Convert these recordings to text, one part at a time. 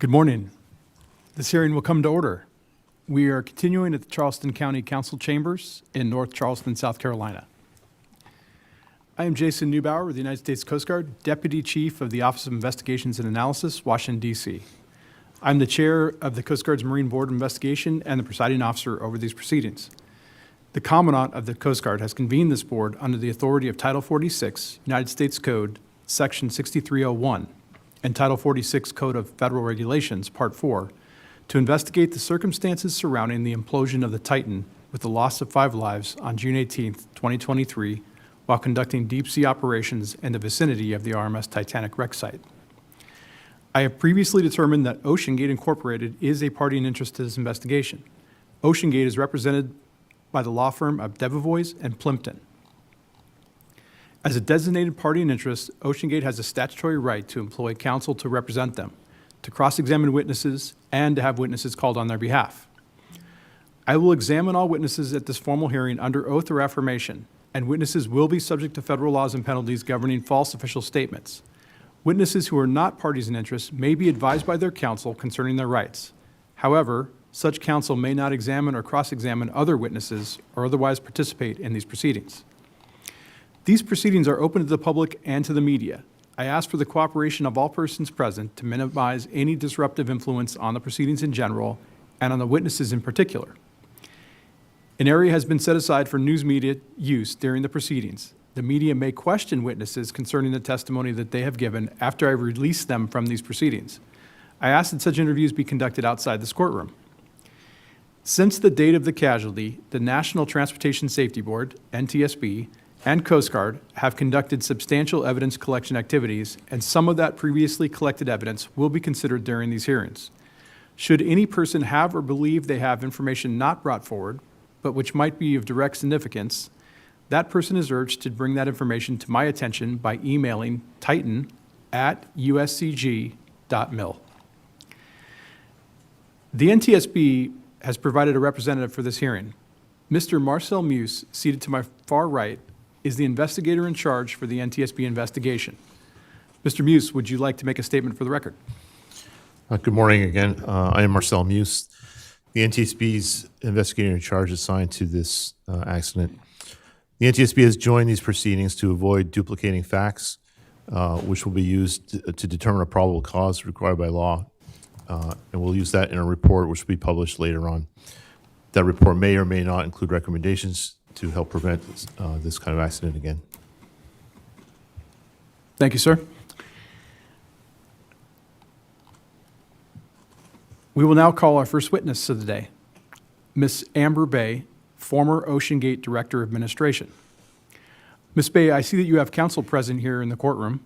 Good morning. This hearing will come to order. We are continuing at the Charleston County Council Chambers in North Charleston, South Carolina. I am Jason Neubauer with the United States Coast Guard, Deputy Chief of the Office of Investigations and Analysis, Washington, D.C. I'm the Chair of the Coast Guard's Marine Board of Investigation and the presiding officer over these proceedings. The Commandant of the Coast Guard has convened this board under the authority of Title 46, United States Code, Section 6301, and Title 46 Code of Federal Regulations, Part 4, to investigate the circumstances surrounding the implosion of the Titan with the loss of 5 lives on June 18, 2023, while conducting deep-sea operations in the vicinity of the RMS Titanic wreck site. I have previously determined that OceanGate Incorporated is a party in interest to this investigation. OceanGate is represented by the law firm of Debevoise and Plimpton. As a designated party in interest, OceanGate has a statutory right to employ counsel to represent them, to cross-examine witnesses, and to have witnesses called on their behalf. I will examine all witnesses at this formal hearing under oath or affirmation, and witnesses will be subject to federal laws and penalties governing false official statements. Witnesses who are not parties in interest may be advised by their counsel concerning their rights. However, such counsel may not examine or cross-examine other witnesses or otherwise participate in these proceedings. These proceedings are open to the public and to the media. I ask for the cooperation of all persons present to minimize any disruptive influence on the proceedings in general and on the witnesses in particular. An area has been set aside for news media use during the proceedings. The media may question witnesses concerning the testimony that they have given after I release them from these proceedings. I ask that such interviews be conducted outside this courtroom. Since the date of the casualty, the National Transportation Safety Board, NTSB, and Coast Guard have conducted substantial evidence collection activities, and some of that previously collected evidence will be considered during these hearings. Should any person have or believe they have information not brought forward, but which might be of direct significance, that person is urged to bring that information to my attention by emailing titan@uscg.mil. The NTSB has provided a representative for this hearing. Mr. Marcel Muse, seated to my far right, is the investigator in charge for the NTSB investigation. Mr. Muse, would you like to make a statement for the record? Good morning again. I am Marcel Muse, the NTSB's investigator in charge assigned to this accident. The NTSB has joined these proceedings to avoid duplicating facts, which will be used to determine a probable cause required by law. And we'll use that in a report which will be published later on. That report may or may not include recommendations to help prevent this kind of accident again. Thank you, sir. We will now call our first witness of the day, Ms. Amber Bay, former OceanGate Director of Administration. Ms. Bay, I see that you have counsel present here in the courtroom.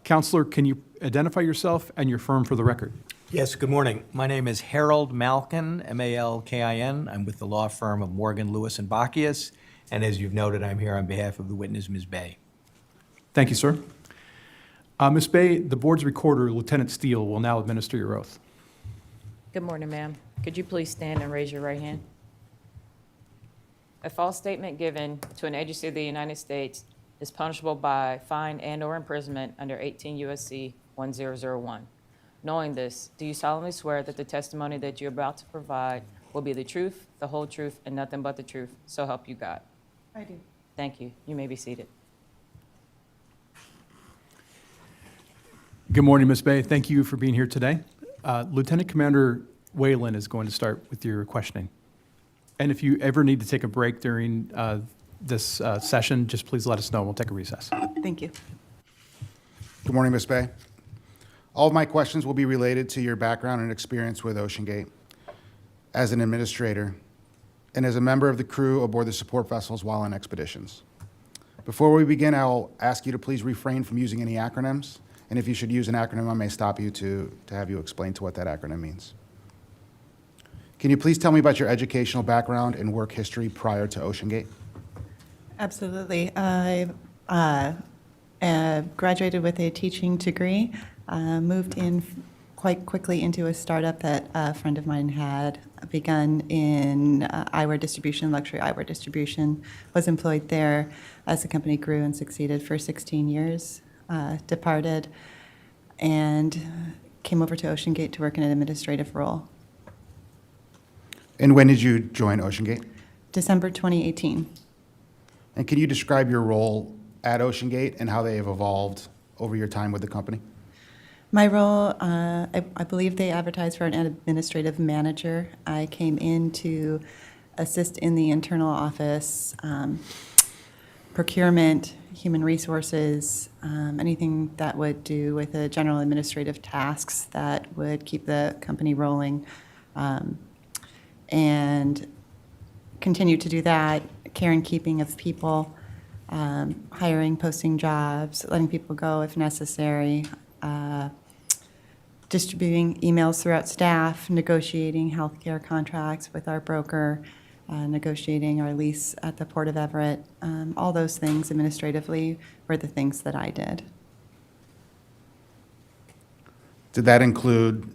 Counselor, can you identify yourself and your firm for the record? Yes, good morning. My name is Harold Malkin, M-A-L-K-I-N. I'm with the law firm of Morgan, Lewis & Bacchius, and as you've noted, I'm here on behalf of the witness, Ms. Bay. Thank you, sir. Ms. Bay, the board's recorder, Lieutenant Steele, will now administer your oath. Good morning, ma'am. Could you please stand and raise your right hand? A false statement given to an agency of the United States is punishable by fine and/or imprisonment under 18 U.S.C. 1001. Knowing this, do you solemnly swear that the testimony that you're about to provide will be the truth, the whole truth, and nothing but the truth? So help you God. I do. Thank you. You may be seated. Good morning, Ms. Bay. Thank you for being here today. Lieutenant Commander Whalen is going to start with your questioning. And if you ever need to take a break during this session, just please let us know. We'll take a recess. Thank you. Good morning, Ms. Bay. All of my questions will be related to your background and experience with OceanGate as an administrator and as a member of the crew aboard the support vessels while on expeditions. Before we begin, I'll ask you to please refrain from using any acronyms, and if you should use an acronym, I may stop you to have you explain to what that acronym means. Can you please tell me about your educational background and work history prior to OceanGate? Absolutely. I graduated with a teaching degree, moved in quite quickly into a startup that a friend of mine had begun in eyewear distribution, luxury eyewear distribution, was employed there as the company grew and succeeded for 16 years, departed, and came over to OceanGate to work in an administrative role. And when did you join OceanGate? December 2018. And can you describe your role at OceanGate and how they have evolved over your time with the company? My role, I believe they advertised for an administrative manager. I came in to assist in the internal office, procurement, human resources, anything that would do with the general administrative tasks that would keep the company rolling, and continue to do that, care and keeping of people, hiring, posting jobs, letting people go if necessary, distributing emails throughout staff, negotiating healthcare contracts with our broker, negotiating our lease at the Port of Everett. All those things administratively were the things that I did. Did that include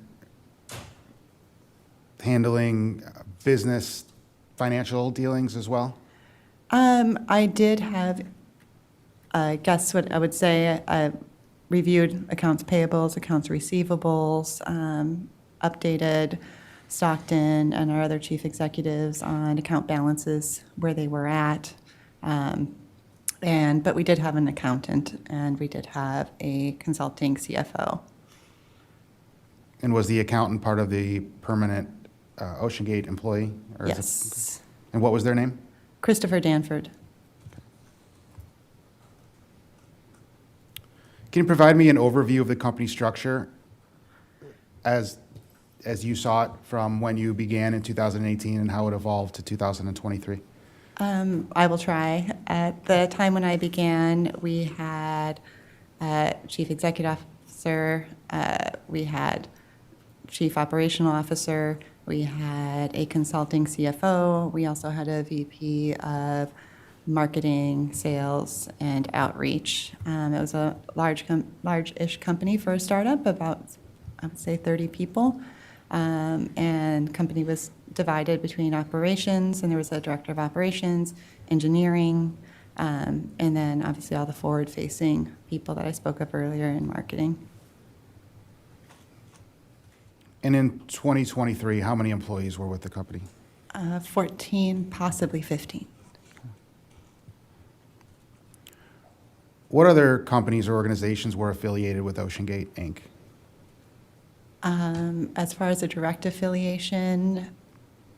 handling business financial dealings as well? I did have, I guess what I would say, reviewed accounts payables, accounts receivables, updated Stockton and our other chief executives on account balances, where they were at. But we did have an accountant, and we did have a consulting CFO. And was the accountant part of the permanent OceanGate employee? Or is it- Yes. And what was their name? Christopher Danford. Can you provide me an overview of the company structure as you saw it from when you began in 2018 and how it evolved to 2023? I will try. At the time when I began, we had chief executive officer, we had chief operational officer, we had a consulting CFO, we also had a VP of marketing, sales, and outreach. It was a large-ish company for a startup, about, I would say, 30 people. And company was divided between operations, and there was a director of operations, engineering, and then obviously all the forward-facing people that I spoke of earlier in marketing. And in 2023, how many employees were with the company? 14, possibly 15. What other companies or organizations were affiliated with OceanGate Inc? As far as a direct affiliation,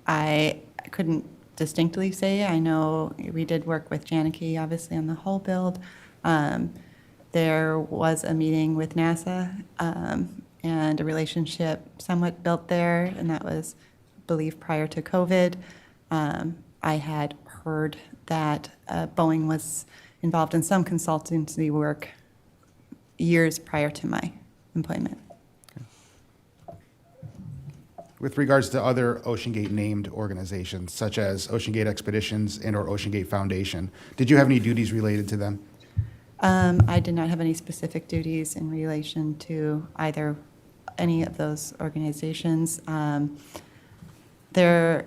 I couldn't distinctly say. I know we did work with Janicki, obviously, on the hull build. There was a meeting with NASA and a relationship somewhat built there, and that was, I believe, prior to COVID. I had heard that Boeing was involved in some consultancy work years prior to my employment. With regards to other OceanGate named organizations, such as OceanGate Expeditions and or OceanGate Foundation, did you have any duties related to them? I did not have any specific duties in relation to either any of those organizations. Their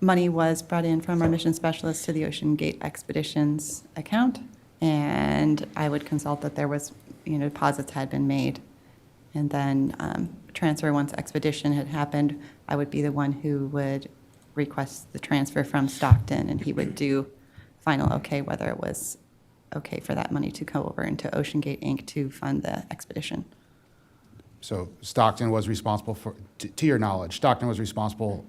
money was brought in from our mission specialist to the OceanGate Expeditions account, and I would consult that there was, deposits had been made. And then transfer, once expedition had happened, I would be the one who would request the transfer from Stockton, and he would do final okay whether it was okay for that money to go over into OceanGate Inc. to fund the expedition. So Stockton was responsible for, to your knowledge, Stockton was responsible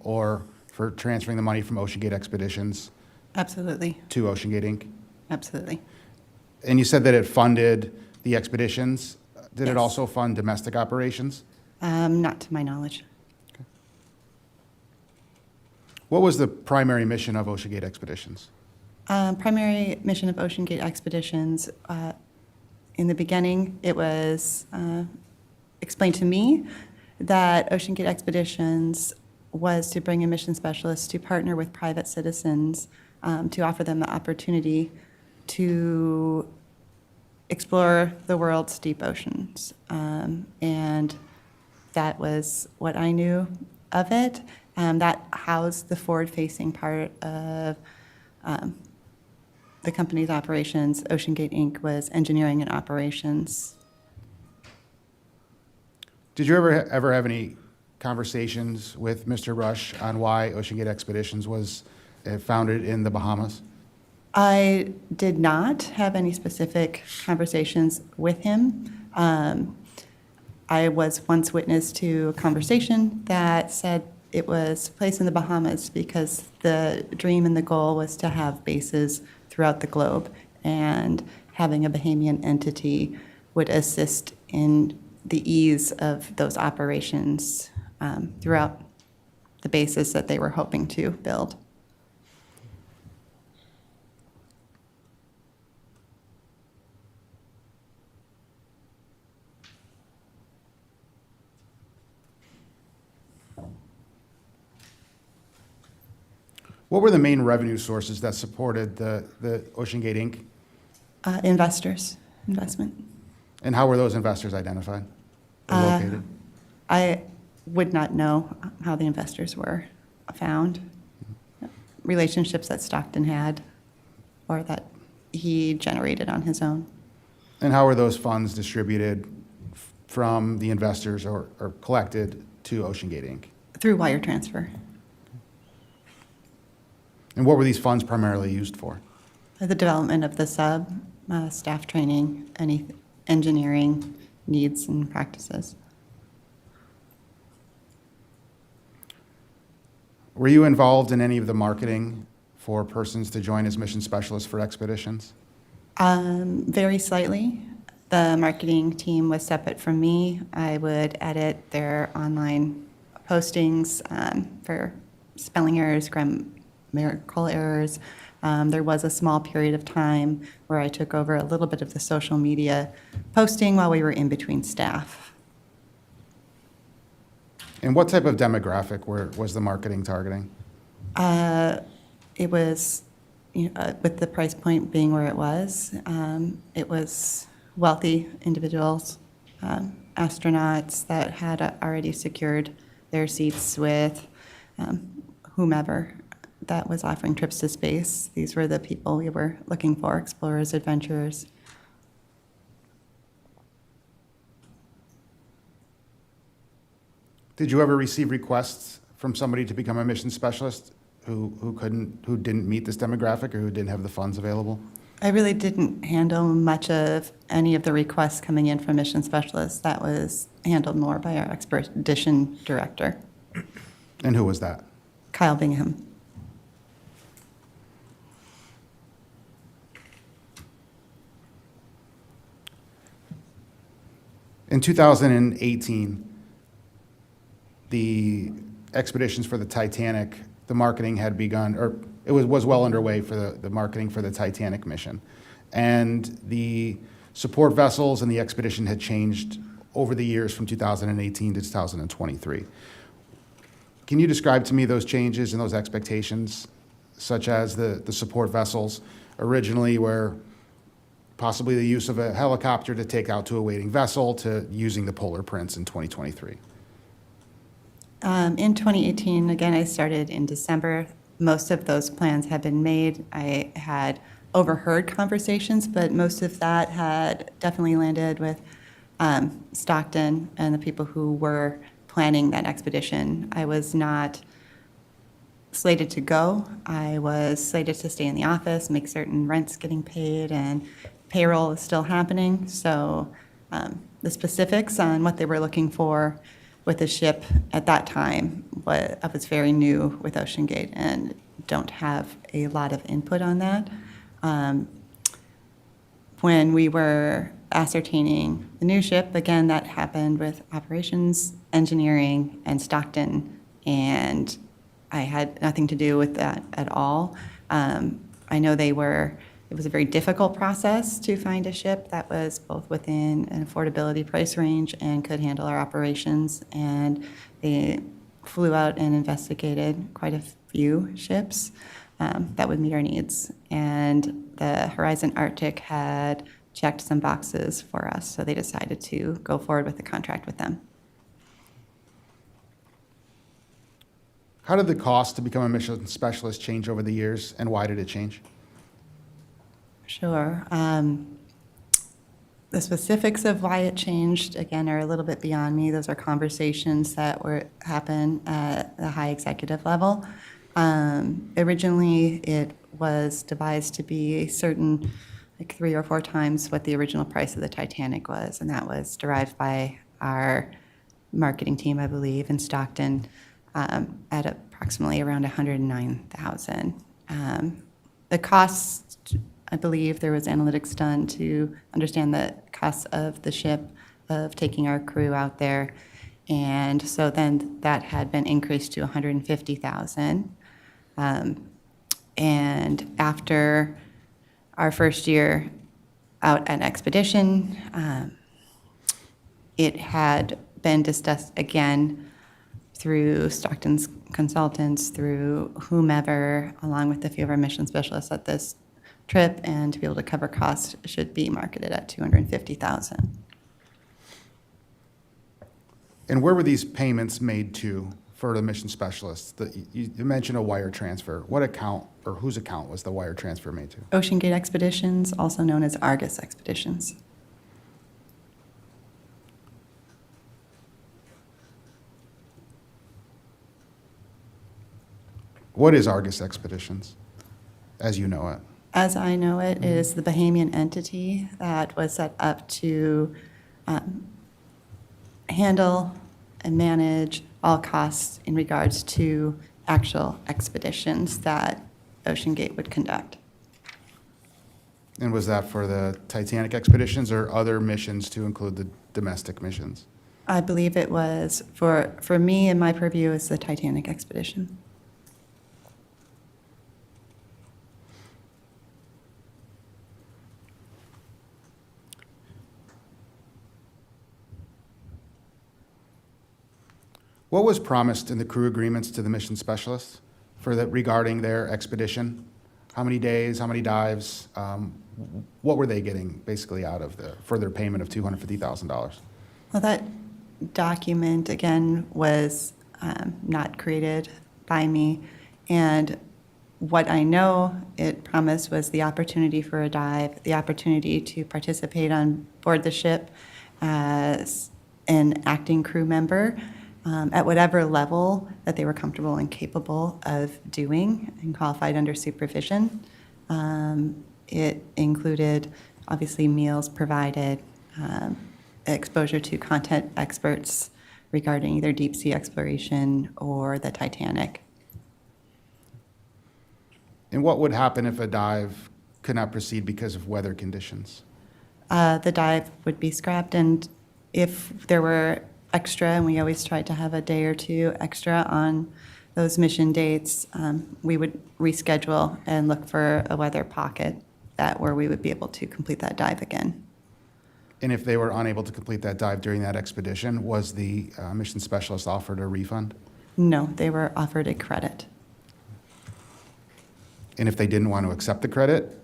for transferring the money from OceanGate Expeditions Absolutely, to OceanGate Inc? absolutely. And you said that it funded the expeditions. Did it Yes. also fund domestic operations? Not to my knowledge. What was the primary mission of OceanGate Expeditions? Primary mission of OceanGate Expeditions, in the beginning, it was explained to me that OceanGate Expeditions was to bring a mission specialist to partner with private citizens to offer them the opportunity to explore the world's deep oceans. And that was what I knew of it. That housed the forward-facing part of the company's operations. OceanGate Inc. was engineering and operations. Did you ever have any conversations with Mr. Rush on why OceanGate Expeditions was founded in the Bahamas? I did not have any specific conversations with him. I was once witness to a conversation that said it was placed in the Bahamas because the dream and the goal was to have bases throughout the globe, and having a Bahamian entity would assist in the ease of those operations throughout the bases that they were hoping to build. What were the main revenue sources that supported the OceanGate Inc? Investors, investment. And how were those investors identified or located? I would not know how the investors were found. Relationships that Stockton had or that he generated on his own. And how were those funds distributed from the investors or collected to OceanGate Inc? Through wire transfer. And what were these funds primarily used for? The development of the sub, staff training, any engineering needs and practices. Were you involved in any of the marketing for persons to join as mission specialists for expeditions? Very slightly. The marketing team was separate from me. I would edit their online postings for spelling errors, grammatical errors. There was a small period of time where I took over a little bit of the social media posting while we were in between staff. And what type of demographic was the marketing targeting? It was, with the price point being where it was wealthy individuals, astronauts that had already secured their seats with whomever that was offering trips to space. These were the people we were looking for, explorers, adventurers. Did you ever receive requests from somebody to become a mission specialist who didn't meet this demographic or who didn't have the funds available? I really didn't handle much of any of the requests coming in from mission specialists. That was handled more by our expedition director, And who was that? Kyle Bingham. In 2018, the expeditions for the Titanic, the marketing had begun, or it was well underway for the marketing for the Titanic mission. And the support vessels and the expedition had changed over the years from 2018 to 2023. Can you describe to me those changes and those expectations, such as the support vessels originally were possibly the use of a helicopter to take out to a waiting vessel to using the polar prints in 2023? In 2018, again, I started in December. Most of those plans had been made. I had overheard conversations, but most of that had definitely landed with Stockton and the people who were planning that expedition. I was not slated to go. I was slated to stay in the office, make certain rents getting paid, and payroll is still happening. So the specifics on what they were looking for with the ship at that time, I was very new with OceanGate and don't have a lot of input on that. When we were ascertaining the new ship, again, that happened with operations, engineering, and Stockton, and I had nothing to do with that at all. I know it was a very difficult process to find a ship that was both within an affordability price range and could handle our operations, and they flew out and investigated quite a few ships that would meet our needs. And the Horizon Arctic had checked some boxes for us, so they decided to go forward with the contract with them. How did the cost to become a mission specialist change over the years, and why did it change? Sure. The specifics of why it changed, again, are a little bit beyond me. Those are conversations that happen at the high executive level. Originally, it was devised to be a certain, like 3 or 4 times what the original price of the Titanic was, and that was derived by our marketing team, I believe, in Stockton, at approximately around $109,000. The cost, I believe there was analytics done to understand the cost of the ship, of taking our crew out there. And so then that had been increased to $150,000. And after our first year out at expedition, it had been discussed again through Stockton's consultants, through whomever, along with a few of our mission specialists at this trip, and to be able to cover costs should be marketed at $250,000. And where were these payments made to for the mission specialists? You mentioned a wire transfer. What account or whose account was the wire transfer made to? OceanGate Expeditions, also known as Argus Expeditions. What is Argus Expeditions, as you know it? As I know it, it is the Bahamian entity that was set up to handle and manage all costs in regards to actual expeditions that OceanGate would conduct. And was that for the Titanic expeditions or other missions to include the domestic missions? I believe it was, for me and my purview, is the Titanic expedition. What was promised in the crew agreements to the mission specialists regarding their expedition? How many days, how many dives? What were they getting basically out of for their payment of $250,000? Well, that document, again, was not created by me. And what I know it promised was the opportunity for a dive, the opportunity to participate on board the ship as an acting crew member, at whatever level that they were comfortable and capable of doing and qualified under supervision. It included, obviously, meals provided, exposure to content experts regarding either deep sea exploration or the Titanic. And what would happen if a dive could not proceed because of weather conditions? The dive would be scrapped, and if there were extra, and we always tried to have a day or two extra on those mission dates, we would reschedule and look for a weather pocket where we would be able to complete that dive again. And if they were unable to complete that dive during that expedition, was the mission specialist offered a refund? No, they were offered a credit. And if they didn't want to accept the credit,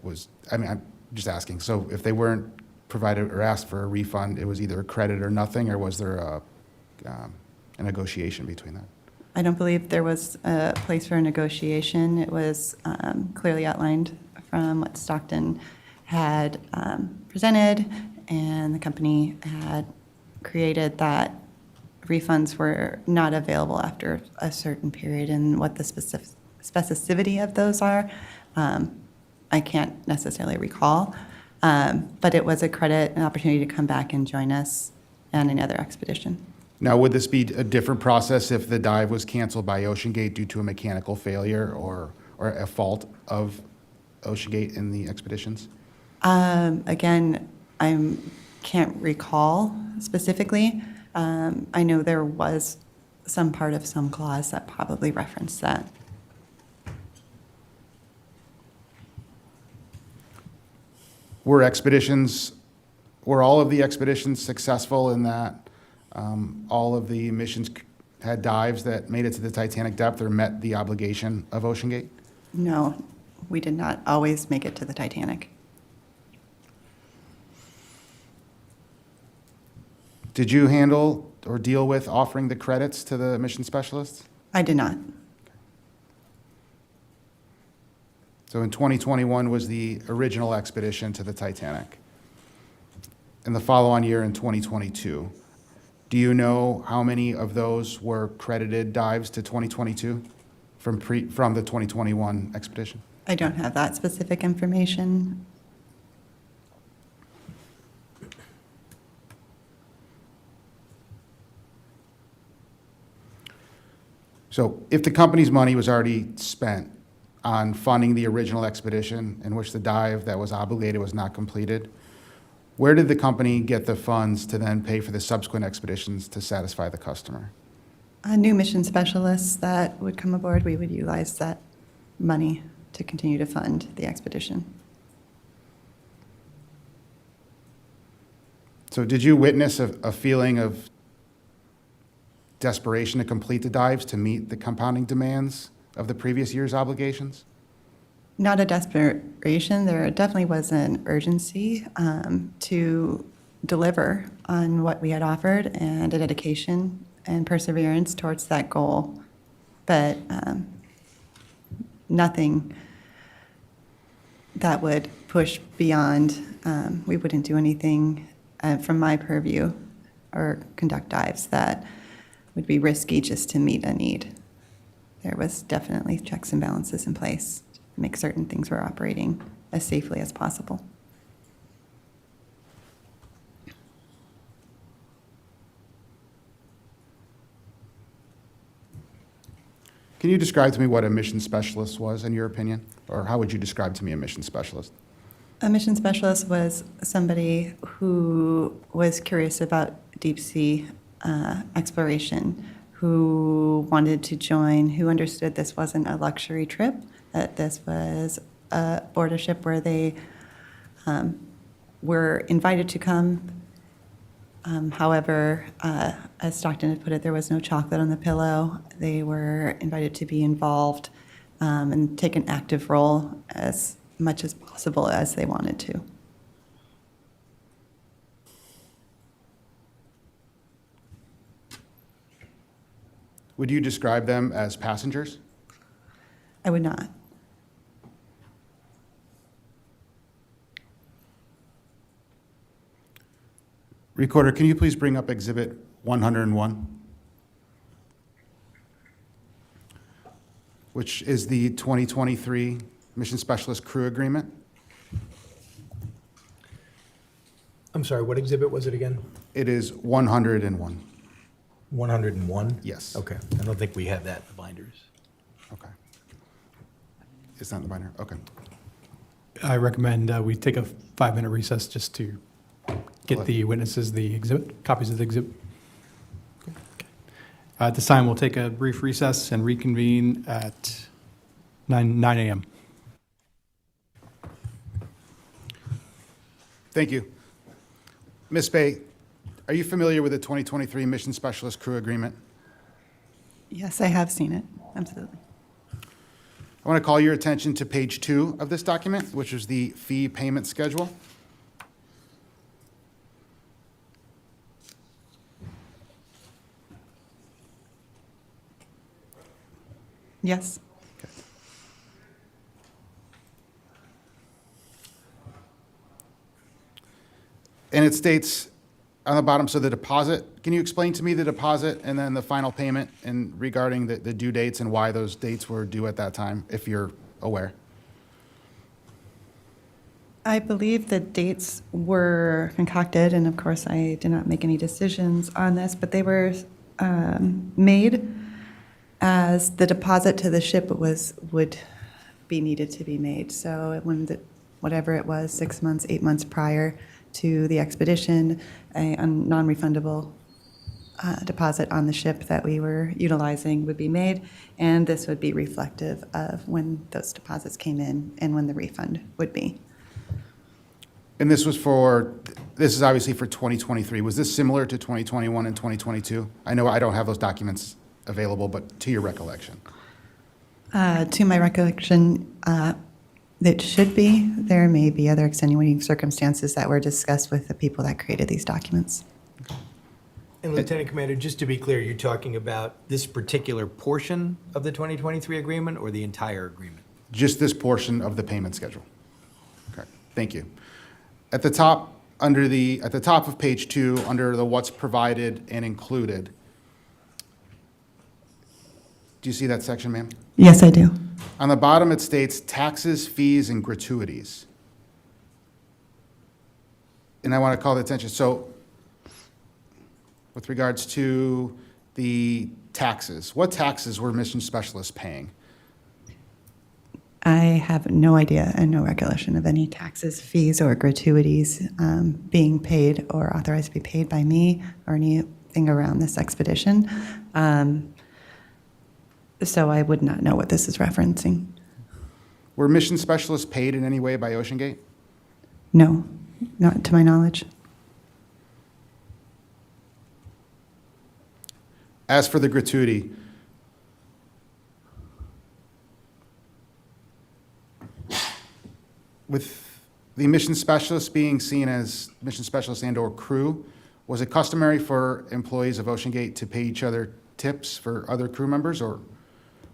I'm just asking, so if they weren't provided or asked for a refund, it was either a credit or nothing, or was there a negotiation between that? I don't believe there was a place for a negotiation. It was clearly outlined from what Stockton had presented, and the company had created that refunds were not available after a certain period, and what the specificity of those are, I can't necessarily recall. But it was a credit, an opportunity to come back and join us on another expedition. Now, would this be a different process if the dive was canceled by OceanGate due to a mechanical failure or a fault of OceanGate in the expeditions? Again, I can't recall specifically. I know there was some part of some clause that probably referenced that. Were all of the expeditions successful in that all of the missions had dives that made it to the Titanic depth or met the obligation of OceanGate? No, we did not always make it to the Titanic. Did you handle or deal with offering the credits to the mission specialists? I did not. So in 2021 was the original expedition to the Titanic. and the follow-on year in 2022. Do you know how many of those were credited dives to 2022 from the 2021 expedition? I don't have that specific information. So if the company's money was already spent on funding the original expedition in which the dive that was obligated was not completed, where did the company get the funds to then pay for the subsequent expeditions to satisfy the customer? New mission specialists that would come aboard, we would utilize that money to continue to fund the expedition. So did you witness a feeling of desperation to complete the dives to meet the compounding demands of the previous year's obligations? Not a desperation, there definitely was an urgency to deliver on what we had offered and a dedication and perseverance towards that goal. But nothing that would push beyond, we wouldn't do anything from my purview or conduct dives that would be risky just to meet a need. There was definitely checks and balances in place to make certain things were operating as safely as possible. Can you describe to me what a mission specialist was in your opinion? Or how would you describe to me a mission specialist? A mission specialist was somebody who was curious about deep sea exploration, who wanted to join, who understood this wasn't a luxury trip, that this was aboard a ship where they were invited to come. However, as Stockton had put it, there was no chocolate on the pillow. They were invited to be involved and take an active role as much as possible as they wanted to. Would you describe them as passengers? I would not. Recorder, can you please bring up Exhibit 101? Which is the 2023 Mission Specialist Crew Agreement. I'm sorry, what exhibit was it again? It is 101. 101? Yes. Okay, I don't think we have that in the binders. Okay. It's not in the binder? Okay. I recommend we take a 5-minute recess just to get the witnesses the exhibit, copies of the exhibit. Okay. At this time, we'll take a brief recess and reconvene at 9 a.m. Thank you. Ms. Bay, are you familiar with the 2023 Mission Specialist Crew Agreement? Yes, I have seen it, absolutely. I want to call your attention to page 2 of this document, which is the fee payment schedule. Yes. And it states on the bottom, so the deposit, can you explain to me the deposit and then the final payment and regarding the due dates and why those dates were due at that time, if you're aware? I believe the dates were concocted, and of course, I did not make any decisions on this, but they were made as the deposit to the ship would be needed to be made. So when whatever it was, 6 months, 8 months prior to the expedition, a non-refundable deposit on the ship that we were utilizing would be made, and this would be reflective of when those deposits came in and when the refund would be. And this is obviously for 2023. Was this similar to 2021 and 2022? I know I don't have those documents available, but to your recollection. To my recollection, it should be. There may be other extenuating circumstances that were discussed with the people that created these documents. And Lieutenant Commander, just to be clear, you're talking about this particular portion of the 2023 agreement or the entire agreement? Just this portion of the payment schedule. Okay, thank you. At the top at the top of page 2, under the what's provided and included. Do you see that section, ma'am? Yes, I do. On the bottom, it states taxes, fees, and gratuities. And I want to call the attention, so with regards to the taxes, what taxes were mission specialists paying? I have no idea and no recollection of any taxes, fees, or gratuities being paid or authorized to be paid by me or anything around this expedition. So I would not know what this is referencing. Were mission specialists paid in any way by OceanGate? No, not to my knowledge. As for the gratuity, with the mission specialists being seen as mission specialists and/or crew, was it customary for employees of OceanGate to pay each other tips for other crew members, or?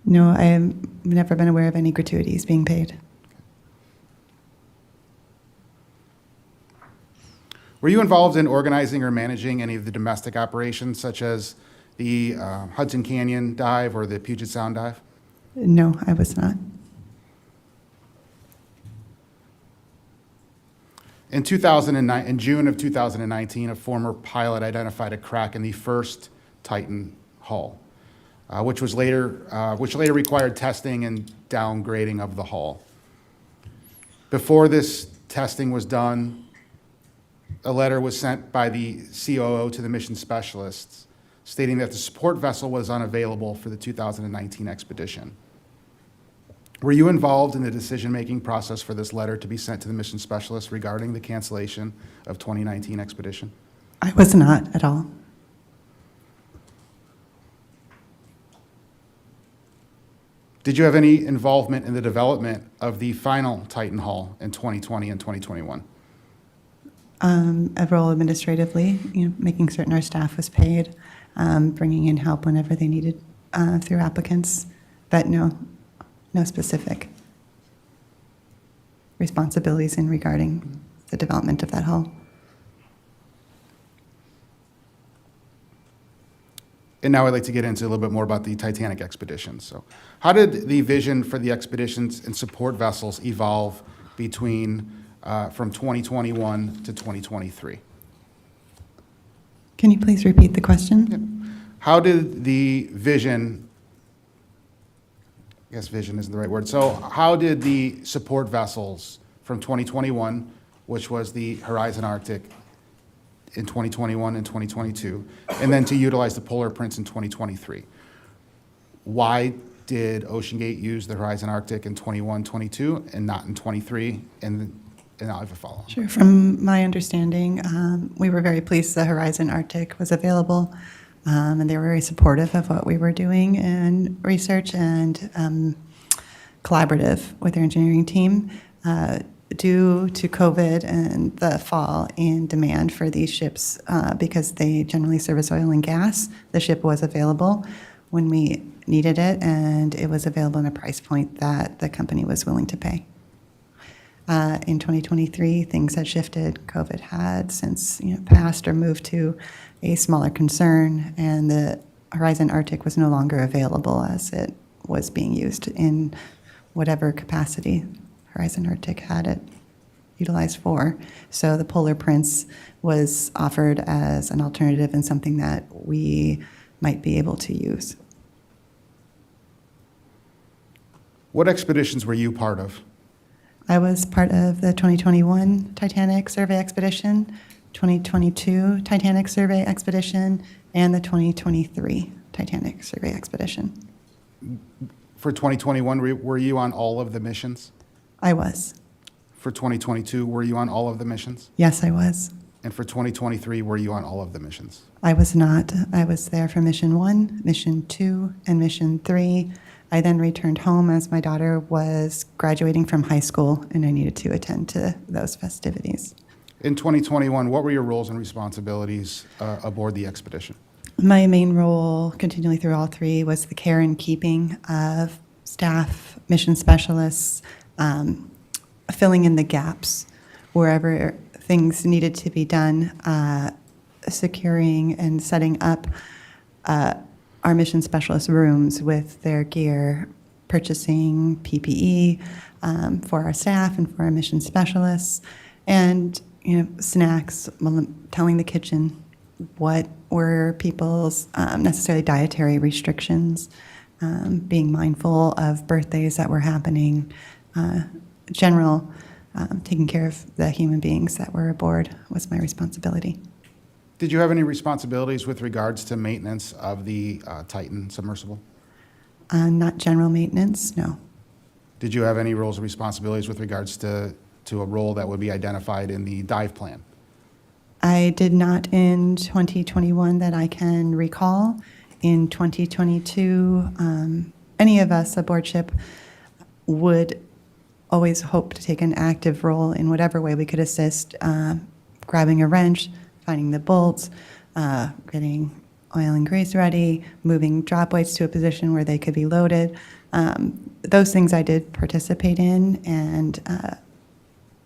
No, I have never been aware of any gratuities being paid. Were you involved in organizing or managing any of the domestic operations, such as the Hudson Canyon dive or the Puget Sound dive? No, I was not. In June of 2019, a former pilot identified a crack in the first Titan hull, which later required testing and downgrading of the hull. Before this testing was done, a letter was sent by the COO to the mission specialists stating that the support vessel was unavailable for the 2019 expedition. Were you involved in the decision-making process for this letter to be sent to the mission specialists regarding the cancellation of 2019 expedition? I was not at all. Did you have any involvement in the development of the final Titan hull in 2020 and 2021? A role administratively, making certain our staff was paid, bringing in help whenever they needed through applicants, but no specific responsibilities in regarding the development of that hull. And now I'd like to get into a little bit more about the Titanic expedition. So how did the vision for the expeditions and support vessels evolve between from 2021 to 2023? Can you please repeat the question? How did the vision, I guess vision isn't the right word, so how did the support vessels from 2021, which was the Horizon Arctic, in 2021 and 2022, and then to utilize the Polar Prince in 2023? Why did OceanGate use the Horizon Arctic in 21, 22, and not in 23? And I'll have a follow-up. Sure. From my understanding, we were very pleased the Horizon Arctic was available, and they were very supportive of what we were doing in research and collaborative with their engineering team. Due to COVID and the fall in demand for these ships, because they generally service oil and gas, the ship was available when we needed it, and it was available in a price point that the company was willing to pay. In 2023, things had shifted. COVID had since passed or moved to a smaller concern, and the Horizon Arctic was no longer available as it was being used in whatever capacity Horizon Arctic had it utilized for. So the Polar Prince was offered as an alternative and something that we might be able to use. What expeditions were you part of? I was part of the 2021 Titanic survey expedition, 2022 Titanic survey expedition, and the 2023 Titanic survey expedition. For 2021, were you on all of the missions? I was. For 2022, were you on all of the missions? Yes, I was. And for 2023, were you on all of the missions? I was not. I was there for Mission 1, Mission 2, and Mission 3. I then returned home as my daughter was graduating from high school, and I needed to attend to those festivities. In 2021, what were your roles and responsibilities aboard the expedition? My main role, continually through all three, was the care and keeping of staff, mission specialists, filling in the gaps wherever things needed to be done, securing and setting up our mission specialist rooms with their gear, purchasing PPE for our staff and for our mission specialists, and snacks, telling the kitchen what were people's necessarily dietary restrictions, being mindful of birthdays that were happening, general taking care of the human beings that were aboard was my responsibility. Did you have any responsibilities with regards to maintenance of the Titan submersible? Not general maintenance, no. Did you have any roles or responsibilities with regards to a role that would be identified in the dive plan? I did not in 2021 that I can recall. In 2022, any of us aboard ship would always hope to take an active role in whatever way we could assist, grabbing a wrench, finding the bolts, getting oil and grease ready, moving drop weights to a position where they could be loaded. Those things I did participate in and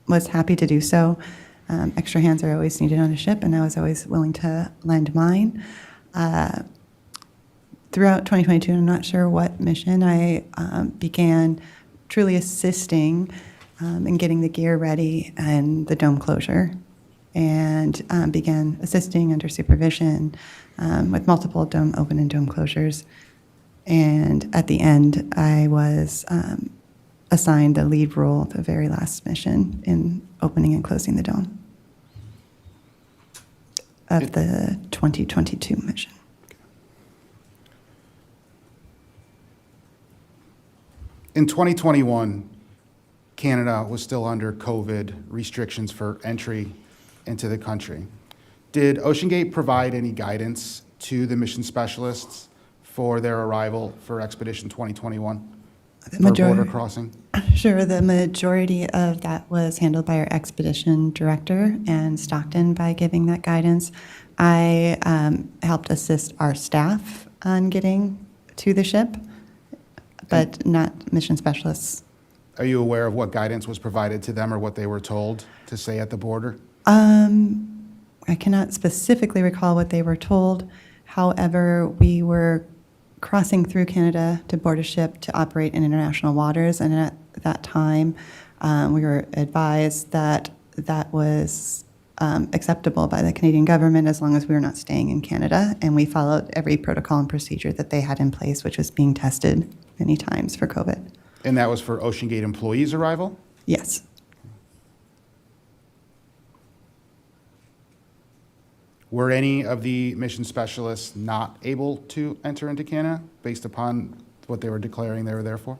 was happy to do so. Extra hands are always needed on a ship, and I was always willing to lend mine. Throughout 2022, I'm not sure what mission, I began truly assisting in getting the gear ready and the dome closure, and began assisting under supervision with multiple dome open and dome closures. And at the end, I was assigned the lead role, the very last mission in opening and closing the dome of the 2022 mission. In 2021, Canada was still under COVID restrictions for entry into the country. Did OceanGate provide any guidance to the mission specialists for their arrival for Expedition 2021 for border crossing? Sure, the majority of that was handled by our expedition director and Stockton by giving that guidance. I helped assist our staff on getting to the ship, but not mission specialists. Are you aware of what guidance was provided to them or what they were told to say at the border? I cannot specifically recall what they were told. However, we were crossing through Canada to board a ship to operate in international waters, and at that time, we were advised that that was acceptable by the Canadian government as long as we were not staying in Canada, and we followed every protocol and procedure that they had in place, which was being tested many times for COVID. And that was for OceanGate employees' arrival? Yes. Were any of the mission specialists not able to enter into Canada based upon what they were declaring they were there for?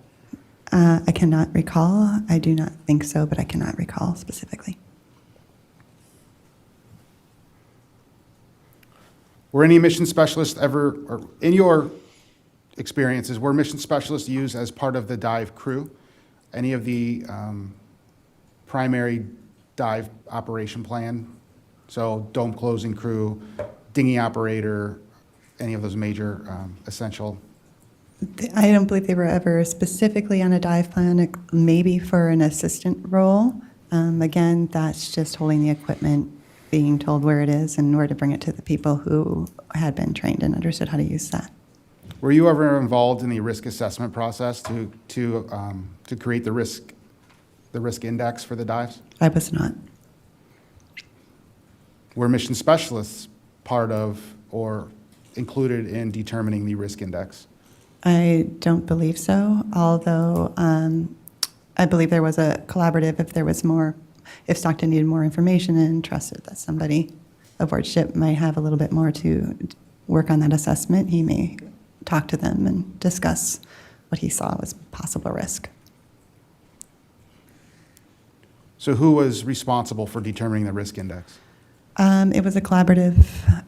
I cannot recall. I do not think so, but I cannot recall specifically. Were any mission specialists ever, or in your experiences, were mission specialists used as part of the dive crew? Any of the primary dive operation plan? So dome closing crew, dinghy operator, any of those major essential? I don't believe they were ever specifically on a dive plan, maybe for an assistant role. Again, that's just holding the equipment, being told where it is and where to bring it to the people who had been trained and understood how to use that. Were you ever involved in the risk assessment process to create the risk index for the dives? I was not. Were mission specialists part of or included in determining the risk index? I don't believe so, although I believe there was a collaborative if Stockton needed more information and trusted that somebody aboard ship might have a little bit more to work on that assessment, he may talk to them and discuss what he saw was possible risk. So who was responsible for determining the risk index? It was a collaborative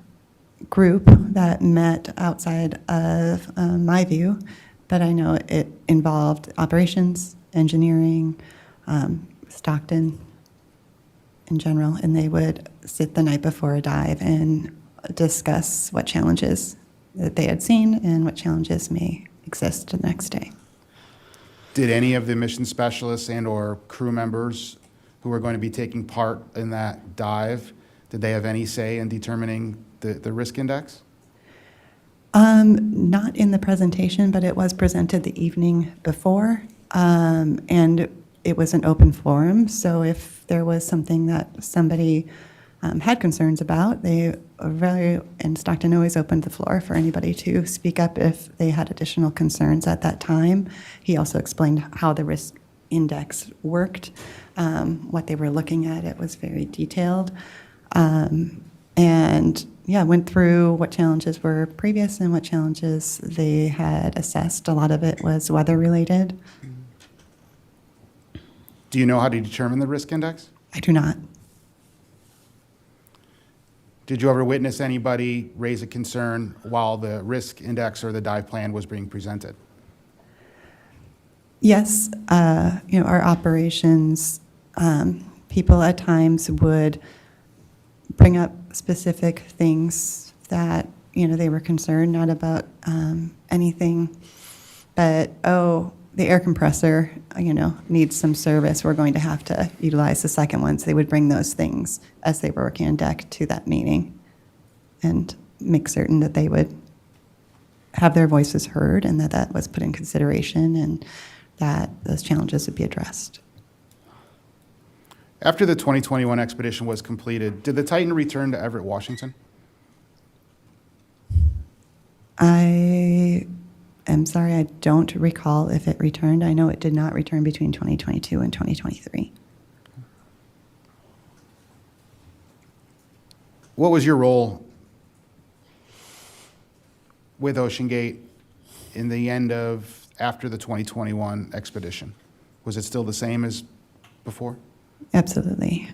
group that met outside of my view, but I know it involved operations, engineering, Stockton in general, and they would sit the night before a dive and discuss what challenges that they had seen and what challenges may exist the next day. Did any of the mission specialists and or crew members who were going to be taking part in that dive, did they have any say in determining the risk index? Not in the presentation, but it was presented the evening before, and it was an open forum. So if there was something that somebody had concerns about, and Stockton always opened the floor for anybody to speak up if they had additional concerns at that time. He also explained how the risk index worked, what they were looking at. It was very detailed. And yeah, went through what challenges were previous and what challenges they had assessed. A lot of it was weather related. Do you know how to determine the risk index? I do not. Did you ever witness anybody raise a concern while the risk index or the dive plan was being presented? Yes, our operations people at times would bring up specific things that, they were concerned, not about anything, but, the air compressor, needs some service. We're going to have to utilize the second one. So they would bring those things as they were working on deck to that meeting and make certain that they would have their voices heard and that was put in consideration and that those challenges would be addressed. After the 2021 expedition was completed, did the Titan return to Everett, Washington? I'm sorry, I don't recall if it returned. I know it did not return between 2022 and 2023. What was your role with OceanGate in the after the 2021 expedition? Was it still the same as before? Absolutely.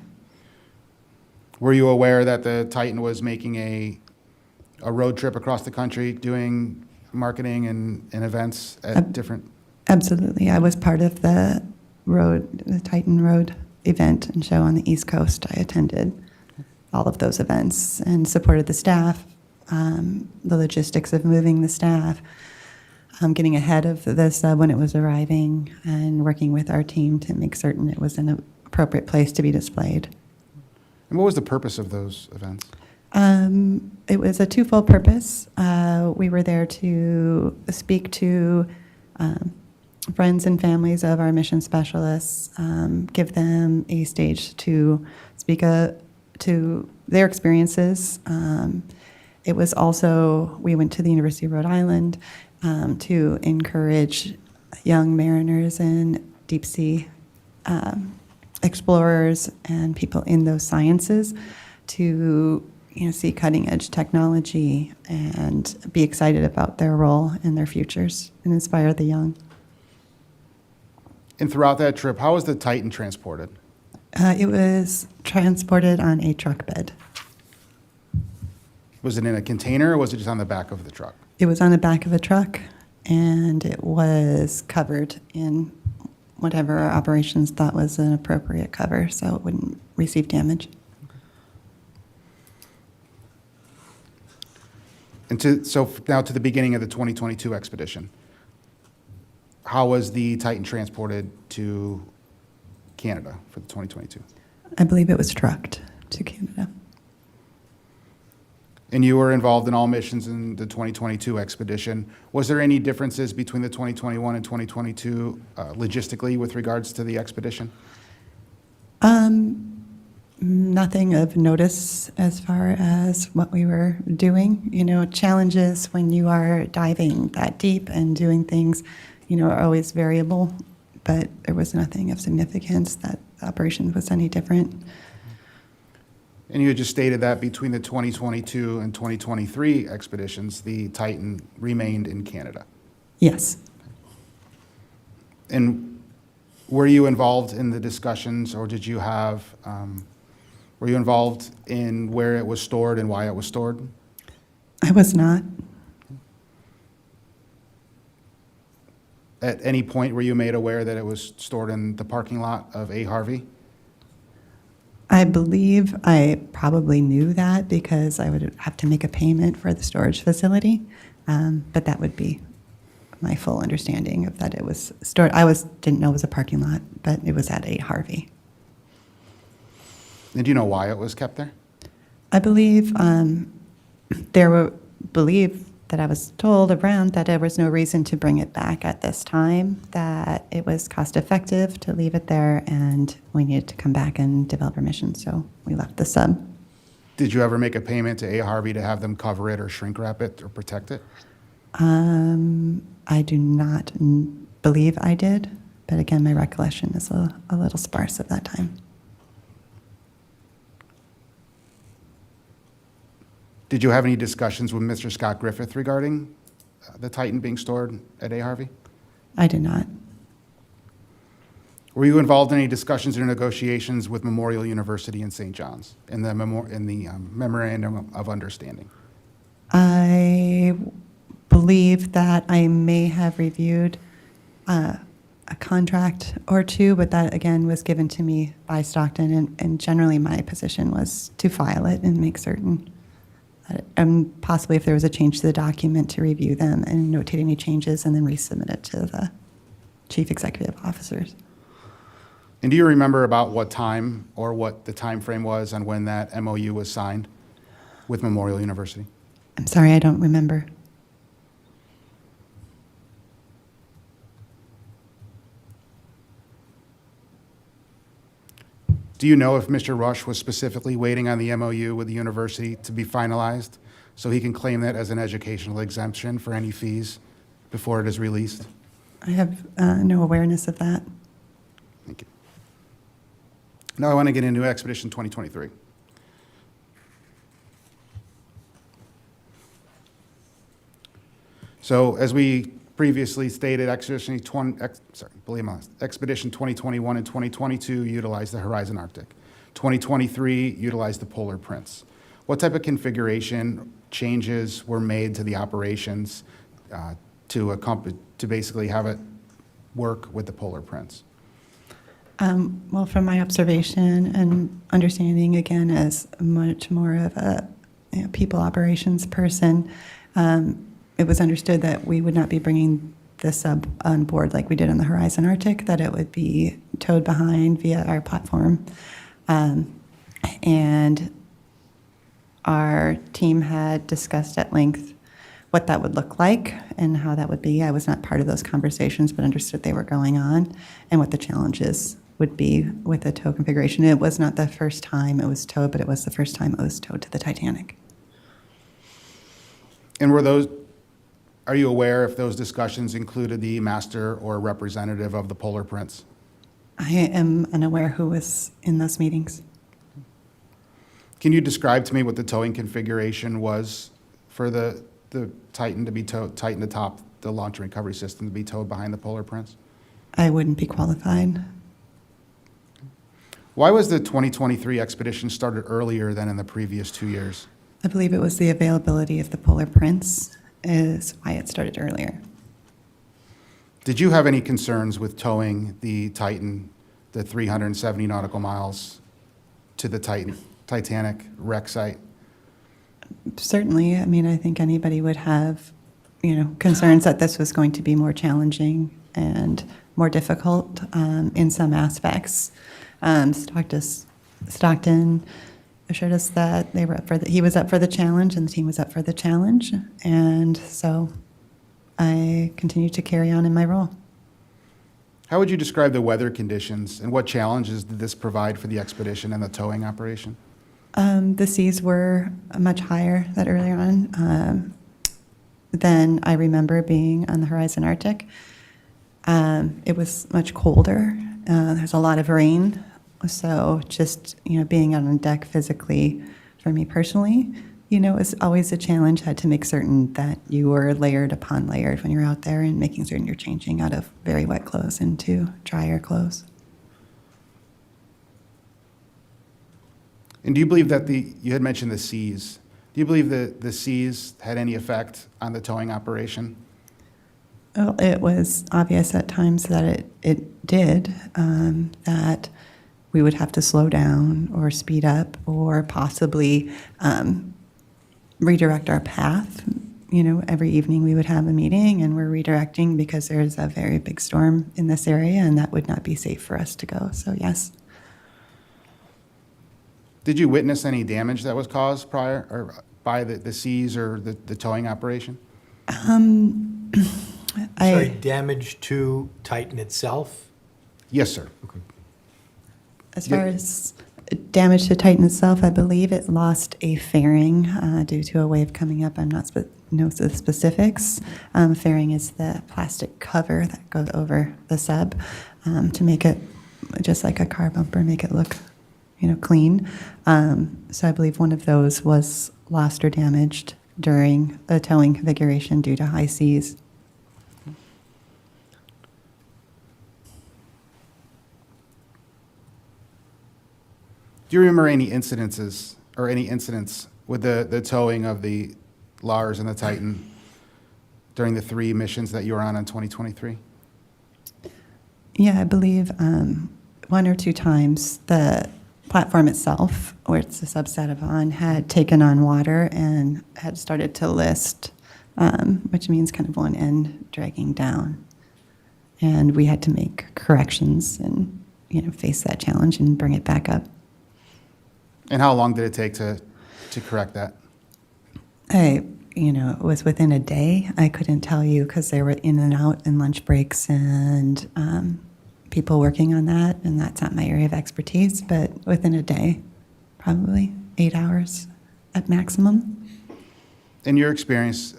Were you aware that the Titan was making a road trip across the country doing marketing and events at different? Absolutely. I was part of the Titan Road event and show on the East Coast. I attended all of those events and supported the staff, the logistics of moving the staff, getting ahead of this when it was arriving, and working with our team to make certain it was in an appropriate place to be displayed. And what was the purpose of those events? It was a twofold purpose. We were there to speak to friends and families of our mission specialists, give them a stage to speak to their experiences. It was also, we went to the University of Rhode Island to encourage young mariners and deep sea explorers and people in those sciences to see cutting edge technology and be excited about their role and their futures and inspire the young. And throughout that trip, how was the Titan transported? It was transported on a truck bed. Was it in a container or was it just on the back of the truck? It was on the back of a truck, and it was covered in whatever our operations thought was an appropriate cover so it wouldn't receive damage. And so now to the beginning of the 2022 expedition. How was the Titan transported to Canada for the 2022? I believe it was trucked to Canada. And you were involved in all missions in the 2022 expedition. Was there any differences between the 2021 and 2022 logistically with regards to the expedition? Nothing of notice as far as what we were doing. Challenges when you are diving that deep and doing things, are always variable, but there was nothing of significance that the operation was any different. And you had just stated that between the 2022 and 2023 expeditions, the Titan remained in Canada. Yes. And were you involved in the discussions, or did you have, were you involved in where it was stored and why it was stored? I was not. At any point were you made aware that it was stored in the parking lot of A. Harvey? I believe I probably knew that because I would have to make a payment for the storage facility, but that would be my full understanding of that it was stored. Didn't know it was a parking lot, but it was at A. Harvey. And do you know why it was kept there? I believe believe that I was told around that there was no reason to bring it back at this time, that it was cost effective to leave it there, and we needed to come back and develop our mission, so we left the sub. Did you ever make a payment to A. Harvey to have them cover it or shrink wrap it or protect it? I do not believe I did, but again, my recollection is a little sparse at that time. Did you have any discussions with Mr. Scott Griffith regarding the Titan being stored at A. Harvey? I did not. Were you involved in any discussions or negotiations with Memorial University in St. John's in the memorandum of understanding? I believe that I may have reviewed a contract or two, but that again was given to me by Stockton, and generally my position was to file it and make certain that, possibly if there was a change to the document, to review them and notate any changes and then resubmit it to the chief executive officers. And do you remember about what time or what the time frame was on when that MOU was signed with Memorial University? I'm sorry, I don't remember. Do you know if Mr. Rush was specifically waiting on the MOU with the university to be finalized so he can claim that as an educational exemption for any fees before it is released? I have no awareness of that. Thank you. Now I want to get into Expedition 2023. So as we previously stated, Expedition 2021 and 2022 utilized the Horizon Arctic. 2023 utilized the Polar Prince. What type of configuration changes were made to the operations to basically have it work with the Polar Prince? Well, from my observation and understanding, again, as much more of a people operations person, it was understood that we would not be bringing the sub on board like we did on the Horizon Arctic, that it would be towed behind via our platform. And our team had discussed at length what that would look like and how that would be. I was not part of those conversations, but understood they were going on and what the challenges would be with the tow configuration. It was not the first time it was towed, but it was the first time it was towed to the Titanic. And are you aware if those discussions included the master or representative of the Polar Prince? I am unaware who was in those meetings. Can you describe to me what the towing configuration was for the Titan to be towed, Titan to top, the launch and recovery system to be towed behind the Polar Prince? I wouldn't be qualified. Why was the 2023 expedition started earlier than in the previous 2 years? I believe it was the availability of the Polar Prince is why it started earlier. Did you have any concerns with towing the Titan, the 370 nautical miles, to the Titanic wreck site? Certainly, I mean, I think anybody would have, concerns that this was going to be more challenging and more difficult in some aspects. Stockton assured us that they were he was up for the challenge and the team was up for the challenge, and so I continued to carry on in my role. How would you describe the weather conditions and what challenges did this provide for the expedition and the towing operation? The seas were much higher that earlier on than I remember being on the Horizon Arctic. It was much colder. There's a lot of rain. So just, being out on deck physically for me personally, is always a challenge. Had to make certain that you were layered upon layered when you're out there and making certain you're changing out of very wet clothes into drier clothes. And do you believe that you had mentioned the seas. Do you believe that the seas had any effect on the towing operation? Well, it was obvious at times that it did, that we would have to slow down or speed up or possibly redirect our path. Every evening we would have a meeting and we're redirecting because there's a very big storm in this area and that would not be safe for us to go. So yes. Did you witness any damage that was caused prior, or by the seas or the towing operation? Sorry, damage to Titan itself? Yes, sir. As far as damage to Titan itself, I believe it lost a fairing due to a wave coming up. I'm not know the specifics. Fairing is the plastic cover that goes over the sub to make it just like a car bumper, make it look, clean. So I believe one of those was lost or damaged during a towing configuration due to high seas. Do you remember any incidences or any incidents with the towing of the Lars and the Titan during the 3 missions that you were on in 2023? Yeah, I believe 1 or 2 times the platform itself, where it's a subset of on, had taken on water and had started to list, which means kind of one end dragging down. And we had to make corrections and, face that challenge and bring it back up. And how long did it take to correct that? It was within a day. I couldn't tell you because they were in and out in lunch breaks and people working on that, and that's not my area of expertise, but within a day, probably 8 hours at maximum. In your experience,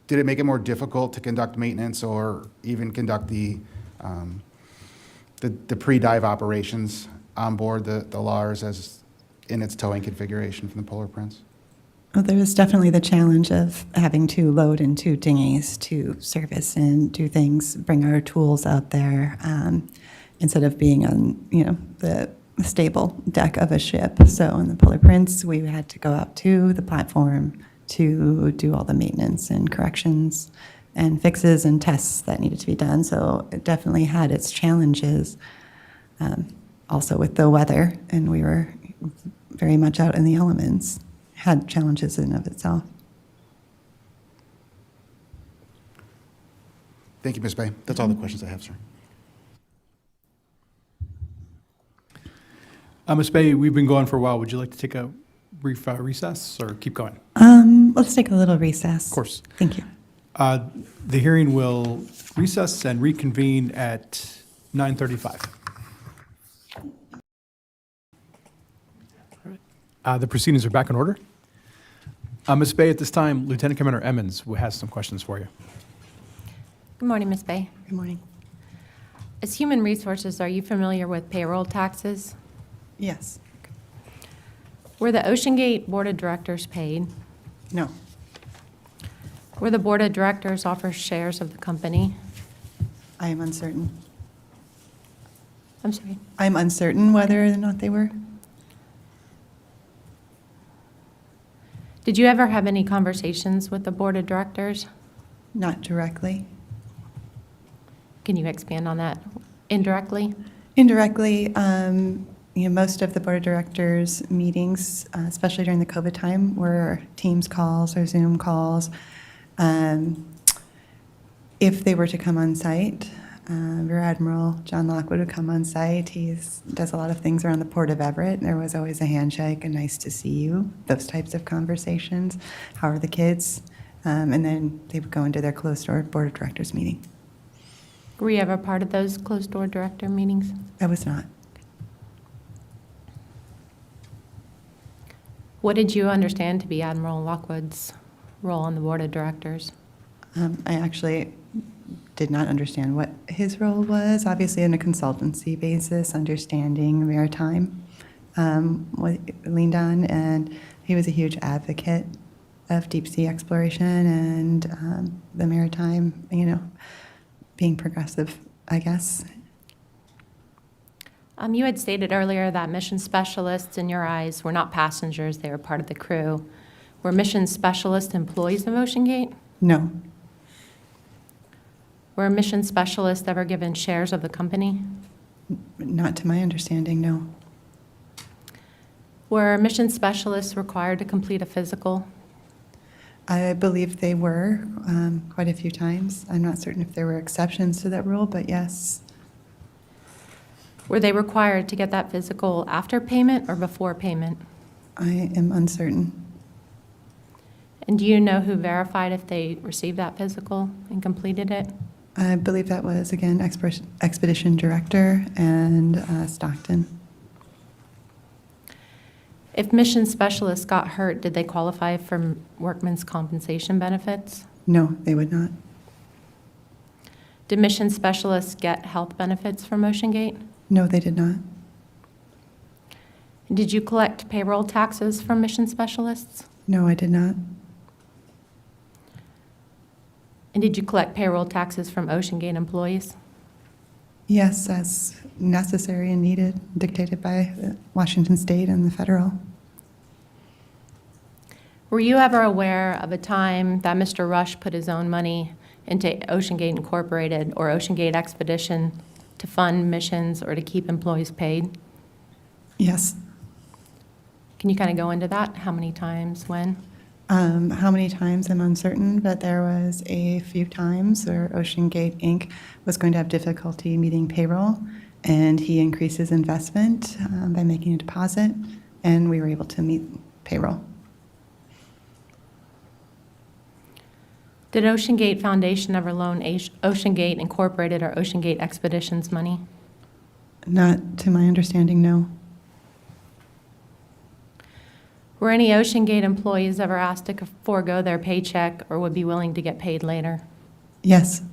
did it make it more difficult to conduct maintenance or even conduct the pre-dive operations on board the Lars as in its towing configuration from the Polar Prince? Well, there was definitely the challenge of having to load in 2 dinghies to service and do things, bring our tools out there, instead of being on, the stable deck of a ship. So in the Polar Prince, we had to go out to the platform to do all the maintenance and corrections and fixes and tests that needed to be done. So it definitely had its challenges, also with the weather, and we were very much out in the elements. Had challenges in and of itself. Thank you, Ms. Bay. That's all the questions I have, sir. Ms. Bay, we've been going for a while. Would you like to take a brief recess or keep going? Let's take a little recess. Of course. Thank you. The hearing will recess and reconvene at 9:35. The proceedings are back in order. Ms. Bay, at this time, Lieutenant Commander Emmons has some questions for you. Good morning, Ms. Bay. Good morning. As Human Resources, are you familiar with payroll taxes? Yes. Were the OceanGate Board of Directors paid? No. Were the Board of Directors offered shares of the company? I am uncertain. I'm sorry. I'm uncertain whether or not they were. Did you ever have any conversations with the Board of Directors? Not directly. Can you expand on that? Indirectly? Indirectly, most of the Board of Directors meetings, especially during the COVID time, were Teams calls or Zoom calls. If they were to come on site, Rear Admiral John Lockwood would come on site. He does a lot of things around the Port of Everett. There was always a handshake, a nice to see you, those types of conversations. How are the kids? And then they would go into their closed-door Board of Directors meeting. Were you ever part of those closed-door director meetings? I was not. What did you understand to be Admiral Lockwood's role on the Board of Directors? I actually did not understand what his role was. Obviously, on a consultancy basis, understanding maritime, what leaned on, and he was a huge advocate of deep sea exploration and the maritime, being progressive, I guess. You had stated earlier that mission specialists, in your eyes, were not passengers, they were part of the crew. Were mission specialist employees of OceanGate? No. Were mission specialists ever given shares of the company? Not to my understanding, no. Were mission specialists required to complete a physical? I believe they were quite a few times. I'm not certain if there were exceptions to that rule, but yes. Were they required to get that physical after payment or before payment? I am uncertain. And do you know who verified if they received that physical and completed it? I believe that was, again, Expedition Director and Stockton. If mission specialists got hurt, did they qualify for workman's compensation benefits? No, they would not. Did mission specialists get health benefits from OceanGate? No, they did not. Did you collect payroll taxes from mission specialists? No, I did not. And did you collect payroll taxes from OceanGate employees? Yes, as necessary and needed, dictated by Washington State and the federal. Were you ever aware of a time that Mr. Rush put his own money into OceanGate Incorporated or OceanGate Expedition to fund missions or to keep employees paid? Yes. Can you kind of go into that? How many times, when? How many times, I'm uncertain, but there was a few times where OceanGate Inc. was going to have difficulty meeting payroll, and he increased his investment by making a deposit, and we were able to meet payroll. Did OceanGate Foundation ever loan OceanGate Incorporated or OceanGate Expeditions money? Not to my understanding, no. Were any OceanGate employees ever asked to forego their paycheck or would be willing to get paid later? Yes.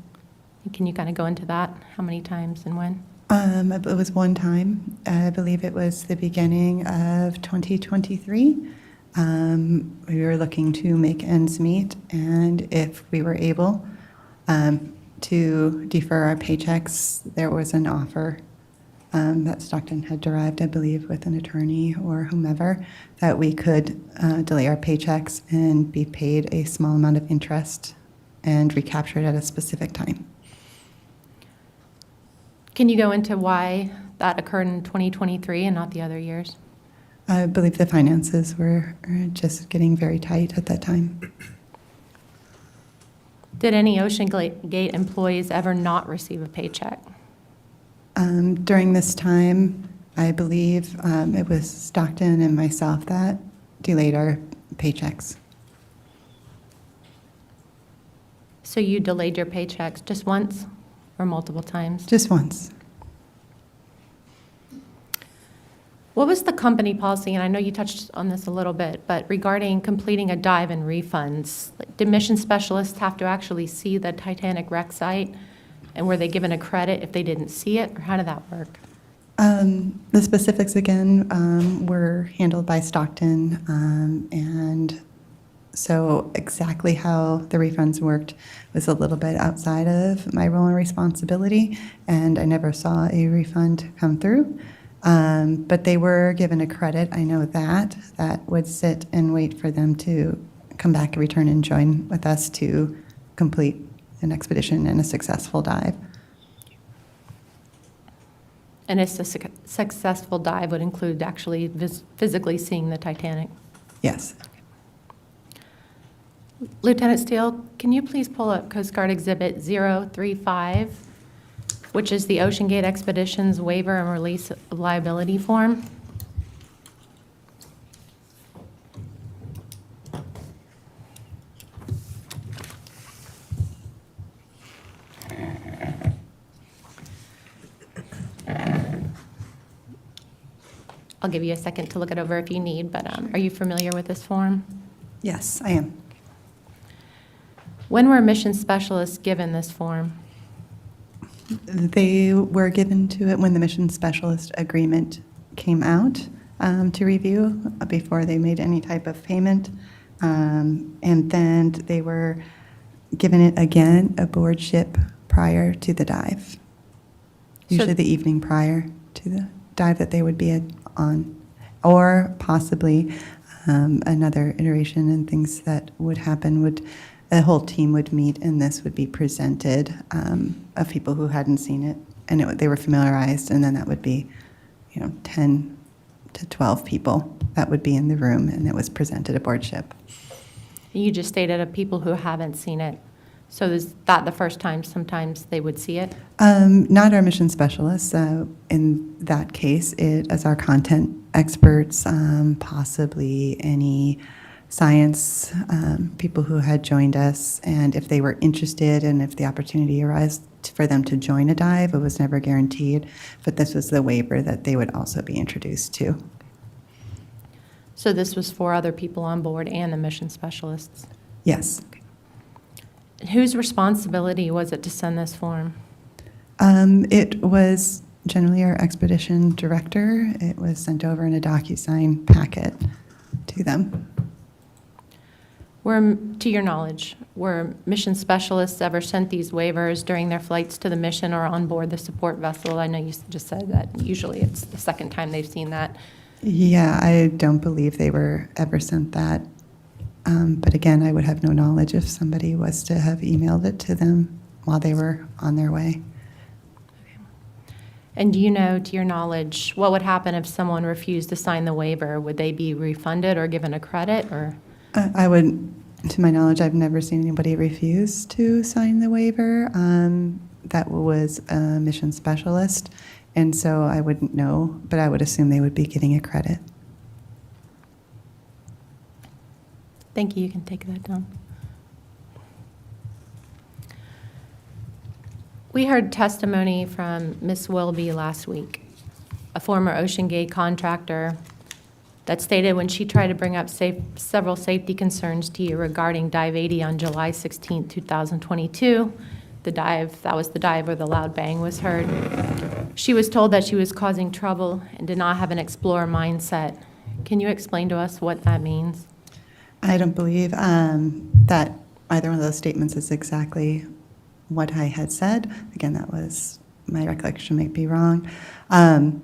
Can you kind of go into that? How many times and when? It was one time. I believe it was the beginning of 2023. We were looking to make ends meet, and if we were able to defer our paychecks, there was an offer that Stockton had derived, I believe, with an attorney or whomever, that we could delay our paychecks and be paid a small amount of interest and recapture it at a specific time. Can you go into why that occurred in 2023 and not the other years? I believe the finances were just getting very tight at that time. Did any OceanGate employees ever not receive a paycheck? During this time, I believe it was Stockton and myself that delayed our paychecks. So you delayed your paychecks just once or multiple times? Just once. What was the company policy, and I know you touched on this a little bit, but regarding completing a dive and refunds, did mission specialists have to actually see the Titanic wreck site? And were they given a credit if they didn't see it, or how did that work? The specifics, again, were handled by Stockton, and so exactly how the refunds worked was a little bit outside of my role and responsibility, and I never saw a refund come through. But they were given a credit, I know that would sit and wait for them to come back and return and join with us to complete an expedition and a successful dive. And a successful dive would include actually physically seeing the Titanic. Yes. Lieutenant Steele, can you please pull up Coast Guard Exhibit 035, which is the OceanGate Expeditions Waiver and Release of Liability Form? I'll give you a second to look it over if you need, but are you familiar with this form? Yes, I am. When were mission specialists given this form? They were given to it when the mission specialist agreement came out to review before they made any type of payment. And then they were given it again aboard ship prior to the dive, usually the evening prior to the dive that they would be on, or possibly another iteration and things that would happen would, a whole team would meet and this would be presented of people who hadn't seen it, and they were familiarized, and then that would be 10 to 12 people that would be in the room, and it was presented aboard ship. You just stated of people who haven't seen it. So is that the first time sometimes they would see it? Not our mission specialists. In that case, it as our content experts, possibly any science people who had joined us, and if they were interested and if the opportunity arose for them to join a dive, it was never guaranteed, but this was the waiver that they would also be introduced to. So this was for other people on board and the mission specialists? Yes. Whose responsibility was it to send this form? It was generally our expedition director. It was sent over in a DocuSign packet to them. To your knowledge, were mission specialists ever sent these waivers during their flights to the mission or on board the support vessel? I know you just said that usually it's the second time they've seen that. Yeah, I don't believe they were ever sent that. But again, I would have no knowledge if somebody was to have emailed it to them while they were on their way. And do you know, to your knowledge, what would happen if someone refused to sign the waiver? Would they be refunded or given a credit, or? I would, to my knowledge, I've never seen anybody refuse to sign the waiver. That was a mission specialist, and so I wouldn't know, but I would assume they would be getting a credit. Thank you, you can take that down. We heard testimony from Ms. Wilby last week, a former OceanGate contractor, that stated when she tried to bring up several safety concerns to you regarding Dive 80 on July 16, 2022, that was the dive where the loud bang was heard. She was told that she was causing trouble and did not have an explorer mindset. Can you explain to us what that means? I don't believe that either one of those statements is exactly what I had said. Again, that was, my recollection may be wrong. And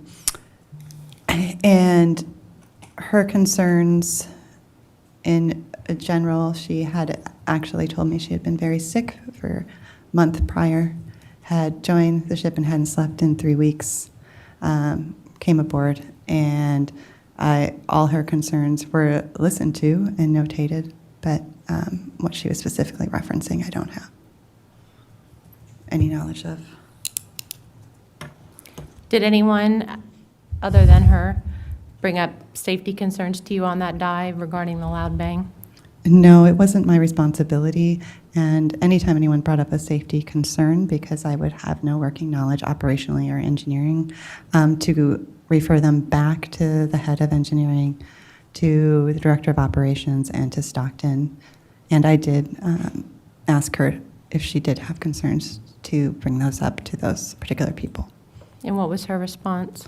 her concerns in general, she had actually told me she had been very sick for a month prior, had joined the ship and hadn't slept in 3 weeks, came aboard, and all her concerns were listened to and notated, but what she was specifically referencing, I don't have any knowledge of. Did anyone other than her bring up safety concerns to you on that dive regarding the loud bang? No, it wasn't my responsibility, and anytime anyone brought up a safety concern, because I would have no working knowledge operationally or engineering, to refer them back to the head of engineering, to the director of operations, and to Stockton. And I did ask her if she did have concerns to bring those up to those particular people. And what was her response?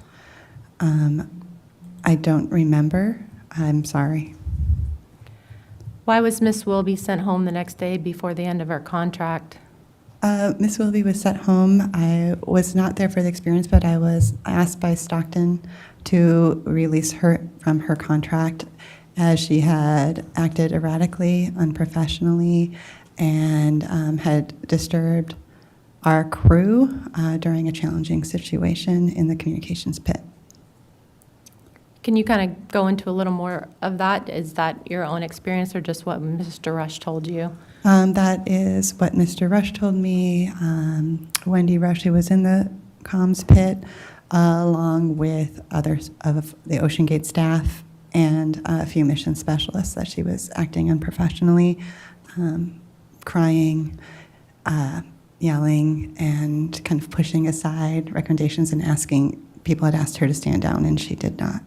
I don't remember. I'm sorry. Why was Ms. Wilby sent home the next day before the end of her contract? Miss Wilby was sent home. I was not there for the experience, but I was asked by Stockton to release her from her contract as she had acted erratically, unprofessionally, and had disturbed our crew during a challenging situation in the communications pit. Can you kind of go into a little more of that? Is that your own experience or just what Mr. Rush told you? That is what Mr. Rush told me. Wendy Rush, who was in the comms pit, along with others of the OceanGate staff and a few mission specialists, that she was acting unprofessionally, crying, yelling, and kind of pushing aside recommendations and asking, people had asked her to stand down, and she did not.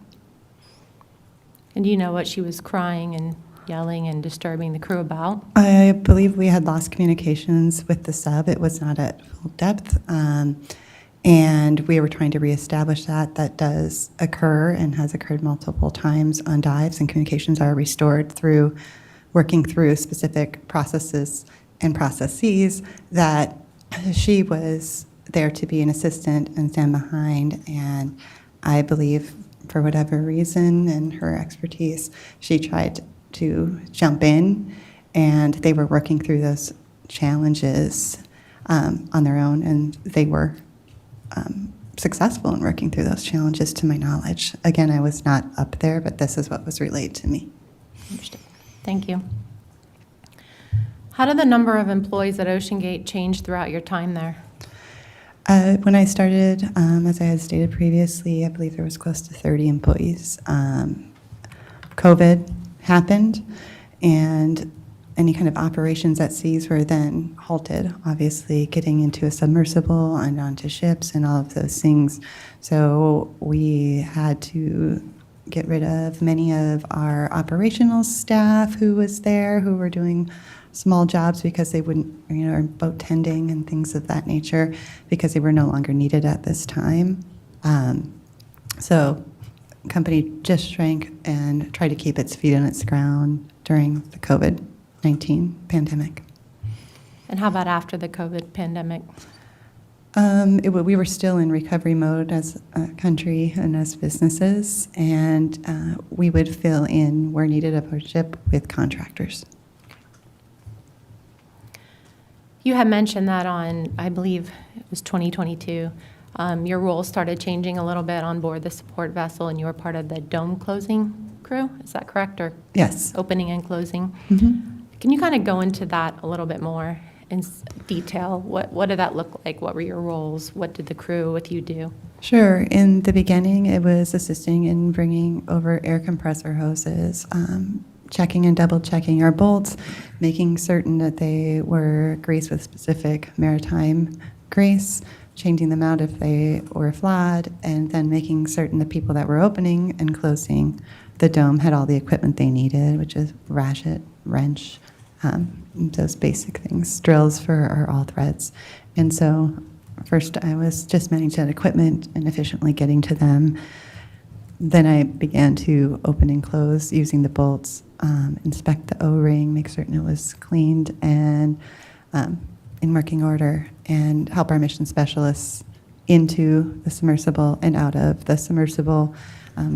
And do you know what she was crying and yelling and disturbing the crew about? I believe we had lost communications with the sub. It was not at full depth. And we were trying to reestablish that. That does occur and has occurred multiple times on dives, and communications are restored through working through specific processes and processes that she was there to be an assistant and stand behind. And I believe for whatever reason and her expertise, she tried to jump in, and they were working through those challenges on their own, and they were successful in working through those challenges, to my knowledge. Again, I was not up there, but this is what was relayed to me. Understood. Thank you. How did the number of employees at OceanGate change throughout your time there? When I started, as I had stated previously, I believe there was close to 30 employees. COVID happened, and any kind of operations at seas were then halted, obviously getting into a submersible and onto ships and all of those things. So we had to get rid of many of our operational staff who was there, who were doing small jobs because they wouldn't, or boat tending and things of that nature, because they were no longer needed at this time. So the company just shrank and tried to keep its feet on its ground during the COVID-19 pandemic. And how about after the COVID pandemic? We were still in recovery mode as a country and as businesses, and we would fill in where needed of our ship with contractors. You had mentioned that on, I believe it was 2022, your role started changing a little bit on board the support vessel, and you were part of the dome closing crew. Is that correct? Or Yes. opening and closing? Mhm. Can you kind of go into that a little bit more in detail? What did that look like? What were your roles? What did the crew with you do? Sure. In the beginning, it was assisting in bringing over air compressor hoses, checking and double checking our bolts, making certain that they were greased with specific maritime grease, changing them out if they were flawed, and then making certain the people that were opening and closing the dome had all the equipment they needed, which is ratchet, wrench, those basic things, drills for our all threads. And so first I was just managing that equipment and efficiently getting to them. Then I began to open and close using the bolts, inspect the O-ring, make certain it was cleaned and in working order, and help our mission specialists into the submersible and out of the submersible,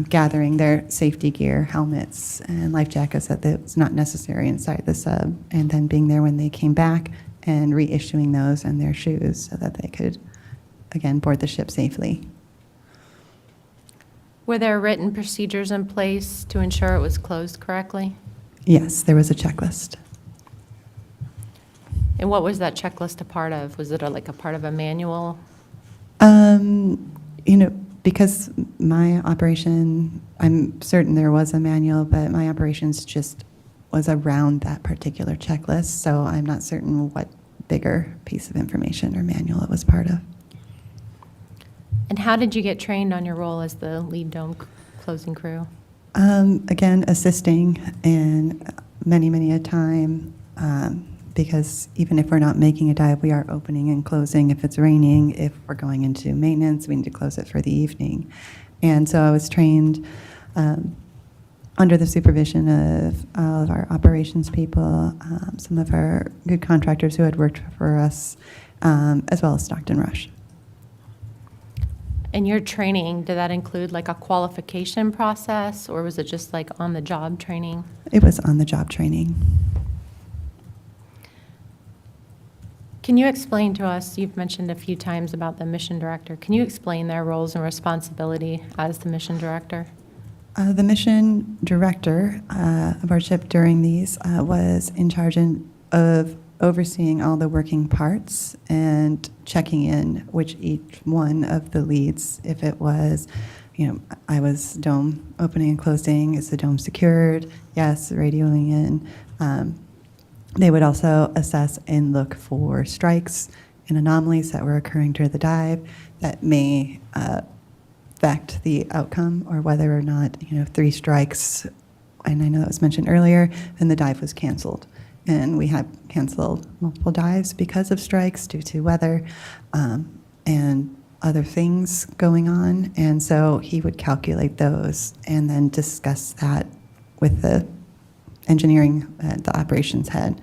gathering their safety gear, helmets, and life jackets that was not necessary inside the sub, and then being there when they came back and reissuing those and their shoes so that they could, again, board the ship safely. Were there written procedures in place to ensure it was closed correctly? Yes, there was a checklist. And what was that checklist a part of? Was it like a part of a manual? Because my operation, I'm certain there was a manual, but my operations just was around that particular checklist, so I'm not certain what bigger piece of information or manual it was part of. And how did you get trained on your role as the lead dome closing crew? Again, assisting, and many a time, because even if we're not making a dive, we are opening and closing. If it's raining, if we're going into maintenance, we need to close it for the evening. And so I was trained under the supervision of all of our operations people, some of our good contractors who had worked for us, as well as Stockton Rush. And your training, did that include like a qualification process, or was it just like on-the-job training? It was on-the-job training. Can you explain to us, you've mentioned a few times about the mission director, can you explain their roles and responsibility as the mission director? The mission director of our ship during these was in charge of overseeing all the working parts and checking in which each one of the leads, if it was, I was dome opening and closing, is the dome secured? Yes, radioing in. They would also assess and look for strikes and anomalies that were occurring during the dive that may affect the outcome, or whether or not, 3 strikes, and I know that was mentioned earlier, then the dive was canceled. And we had canceled multiple dives because of strikes due to weather and other things going on. And so he would calculate those and then discuss that with the engineering, the operations head,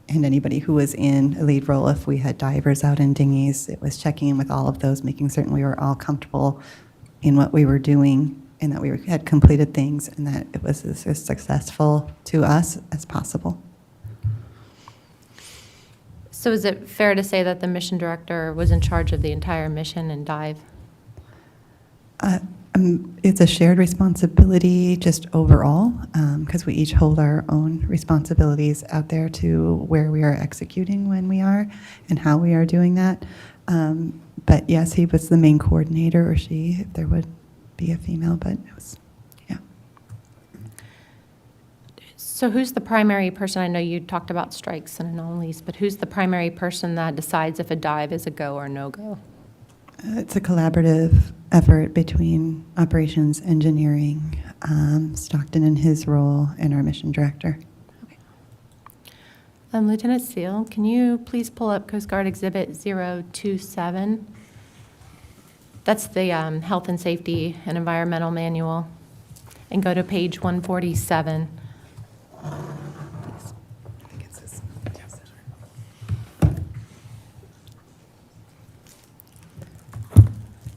and anybody who was in a lead role. If we had divers out in dinghies, it was checking in with all of those, making certain we were all comfortable in what we were doing and that we had completed things and that it was as successful to us as possible. So is it fair to say that the mission director was in charge of the entire mission and dive? It's a shared responsibility just overall, because we each hold our own responsibilities out there to where we are executing when we are and how we are doing that. But yes, he was the main coordinator, or she, if there would be a female, but it was, yeah. So who's the primary person? I know you talked about strikes and anomalies, but who's the primary person that decides if a dive is a go or no-go? It's a collaborative effort between operations, engineering, Stockton in his role, and our mission director. Lieutenant Steele, can you please pull up Coast Guard Exhibit 027? That's the Health and Safety and Environmental Manual. And go to page 147.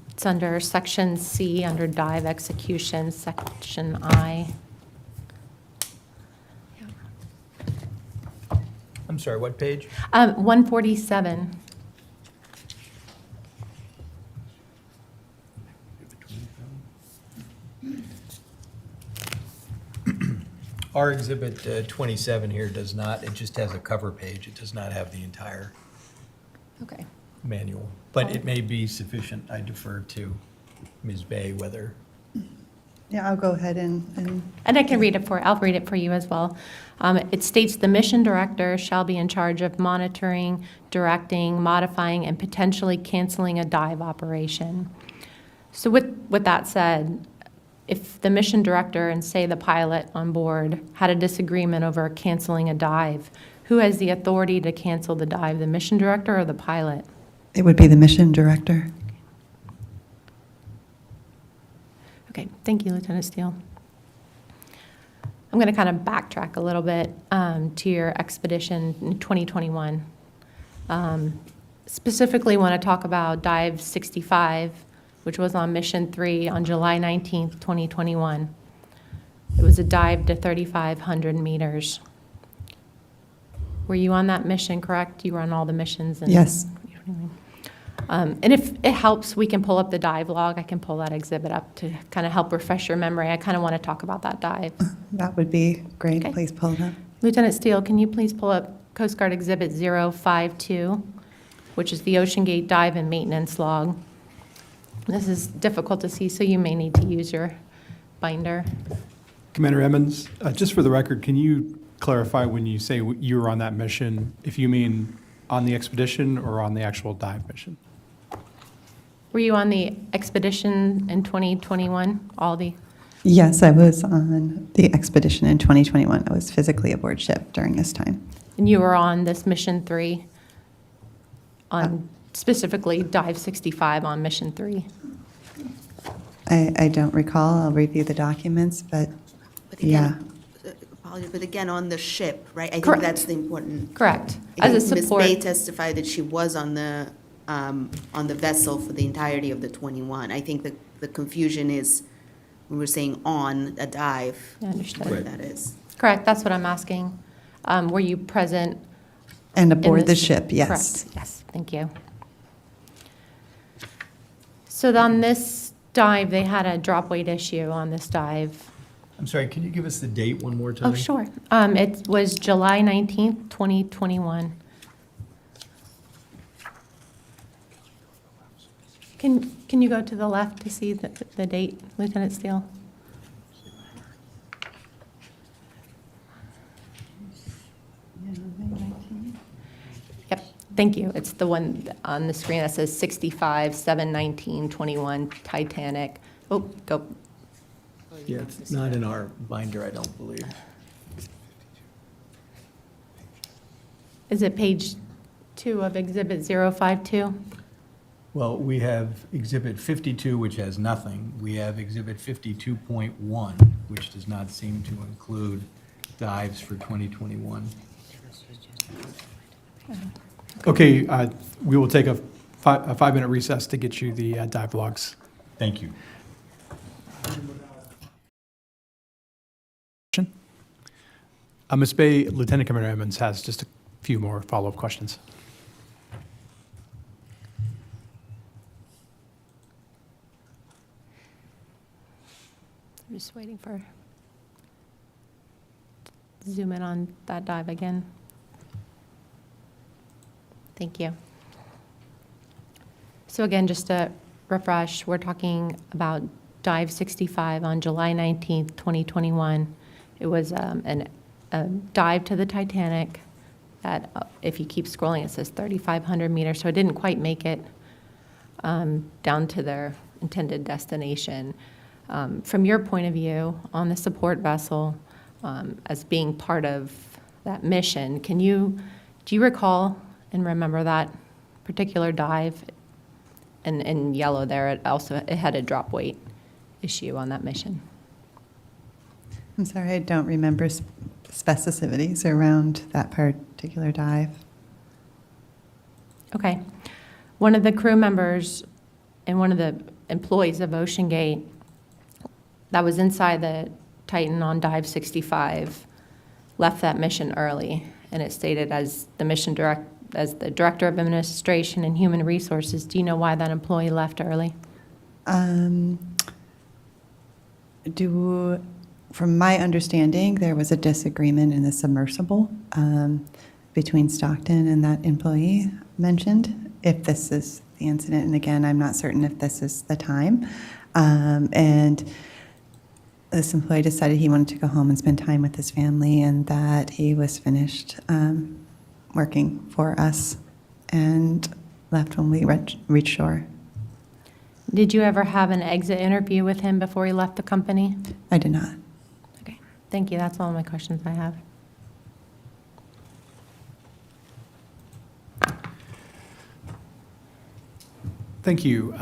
It's under Section C, under dive execution, Section I. I'm sorry, what page? 147. Our exhibit 27 here does not, it just has a cover page. It does not have the entire Okay. manual, but it may be sufficient. I defer to Ms. Bay whether, Yeah, I'll go ahead and And I can read it I'll read it for you as well. It states the mission director shall be in charge of monitoring, directing, modifying, and potentially canceling a dive operation. So with that said, if the mission director and say the pilot on board had a disagreement over canceling a dive, who has the authority to cancel the dive, the mission director or the pilot? it would be the mission director. Okay, thank you, Lieutenant Steele. I'm going to kind of backtrack a little bit to your expedition in 2021. Specifically want to talk about Dive 65, which was on Mission 3 on July 19th, 2021. It was a dive to 3,500 meters. Were you on that mission, correct? You were on all the missions? Yes. And if it helps, we can pull up the dive log. I can pull that exhibit up to kind of help refresh your memory. I kind of want to talk about that dive. That would be great. Okay. Please pull it up. Lieutenant Steele, can you please pull up Coast Guard Exhibit 052, which is the OceanGate dive and maintenance log. This is difficult to see, so you may need to use your binder. Commander Emmons, just for the record, can you clarify when you say you were on that mission, if you mean on the expedition or on the actual dive mission? Were you on the expedition in 2021, Aldi? Yes, I was on the expedition in 2021. I was physically aboard ship during this time. And you were on this Mission 3, on specifically Dive 65 on Mission 3? I don't recall. I'll review the documents, but But yeah. again, apologies, but again, on the ship, right? I think Correct. that's the important. Correct. I As a think support. Ms. Bay testified that she was on the vessel for the entirety of the 21. I think the confusion is, when we're saying on a dive, I understood. what that is. Correct, that's what I'm asking. Were you present? And in aboard the this- ship, yes. Correct, yes, thank you. So on this dive, they had a drop weight issue on this dive. I'm sorry, can you give us the date one more time? Oh, sure. It was July 19th, 2021. Can you go to the left to see the date, Lieutenant Steele? Yep, thank you. It's the one on the screen that says 65/7/19/21 Titanic. Oh, go. Yeah, it's not in our binder, I don't believe. Is it page 2 of Exhibit 052? Well, we have Exhibit 52, which has nothing. We have Exhibit 52.1, which does not seem to include dives for 2021. Okay, we will take a 5-minute recess to get you the dive logs. Thank you. Ms. Bay, Lieutenant Commander Emmons has just a few more follow-up questions. Just waiting for, zoom in on that dive again. Thank you. So again, just to refresh, we're talking about dive 65 on July 19th, 2021. It was a dive to the Titanic that, if you keep scrolling, it says 3,500 meters, so it didn't quite make it down to their intended destination. From your point of view, on the support vessel, as being part of that mission, do you recall and remember that particular dive? And in yellow there, it had a drop weight issue on that mission. I'm sorry, I don't remember specificities around that particular dive. Okay. One of the crew members and one of the employees of OceanGate that was inside the Titan on dive 65 left that mission early, and it stated as the director of administration and human resources. Do you know why that employee left early? From my understanding, there was a disagreement in the submersible between Stockton and that employee mentioned, if this is the incident. And again, I'm not certain if this is the time. And this employee decided he wanted to go home and spend time with his family, and that he was finished working for us and left when we reached shore. Did you ever have an exit interview with him before he left the company? I did not. Okay, thank you. That's all my questions I have. Thank you.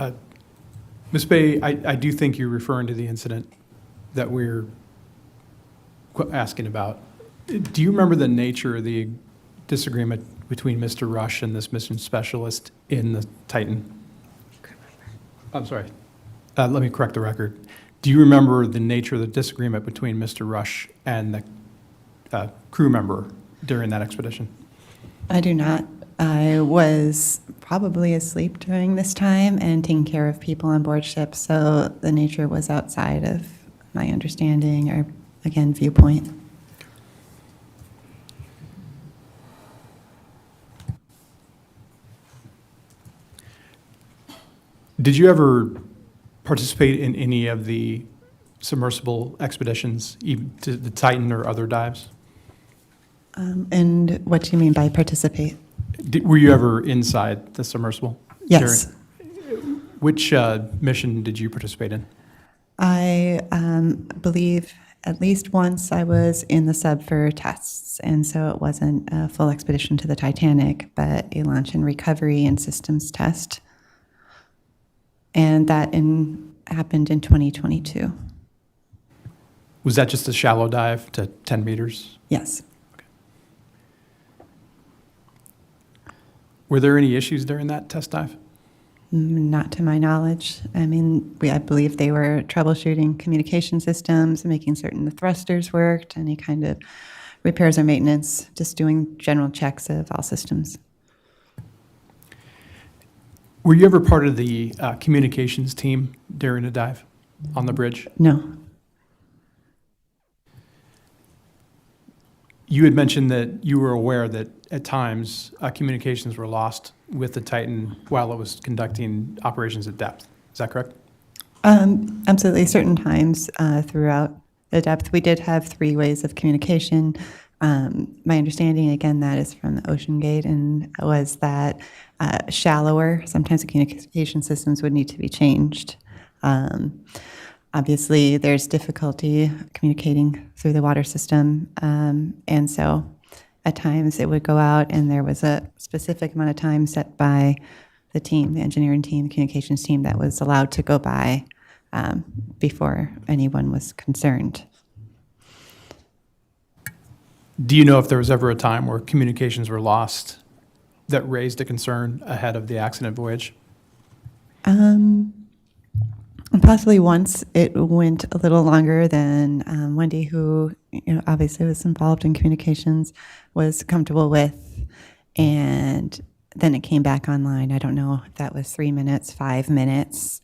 Ms. Bay, I do think you're referring to the incident that we're asking about. Do you remember the nature of the disagreement between Mr. Rush and this mission specialist in the Titan? I'm sorry. Let me correct the record. Do you remember the nature of the disagreement between Mr. Rush and the crew member during that expedition? I do not. I was probably asleep during this time and taking care of people on board ship, so the nature was outside of my understanding or, again, viewpoint. Did you ever participate in any of the submersible expeditions, even to the Titan or other dives? And what do you mean by participate? Were you ever inside the submersible? Yes. Which mission did you participate in? I believe at least once I was in the sub for tests, and so it wasn't a full expedition to the Titanic, but a launch and recovery and systems test. And that happened in 2022. Was that just a shallow dive to 10 meters? Yes. Were there any issues during that test dive? Not to my knowledge. I mean, I believe they were troubleshooting communication systems, making certain the thrusters worked, any kind of repairs or maintenance, just doing general checks of all systems. Were you ever part of the communications team during a dive on the bridge? No. You had mentioned that you were aware that at times communications were lost with the Titan while it was conducting operations at depth. Is that correct? Absolutely. Certain times throughout the depth, we did have 3 ways of communication. My understanding, again, that is from the OceanGate, and was that shallower, sometimes the communication systems would need to be changed. Obviously, there's difficulty communicating through the water system, and so at times it would go out, and there was a specific amount of time set by the team, the engineering team, the communications team, that was allowed to go by before anyone was concerned. Do you know if there was ever a time where communications were lost that raised a concern ahead of the accident voyage? Possibly once. It went a little longer than Wendy, who obviously was involved in communications, was comfortable with, and then it came back online. I don't know if that was 3 minutes, 5 minutes,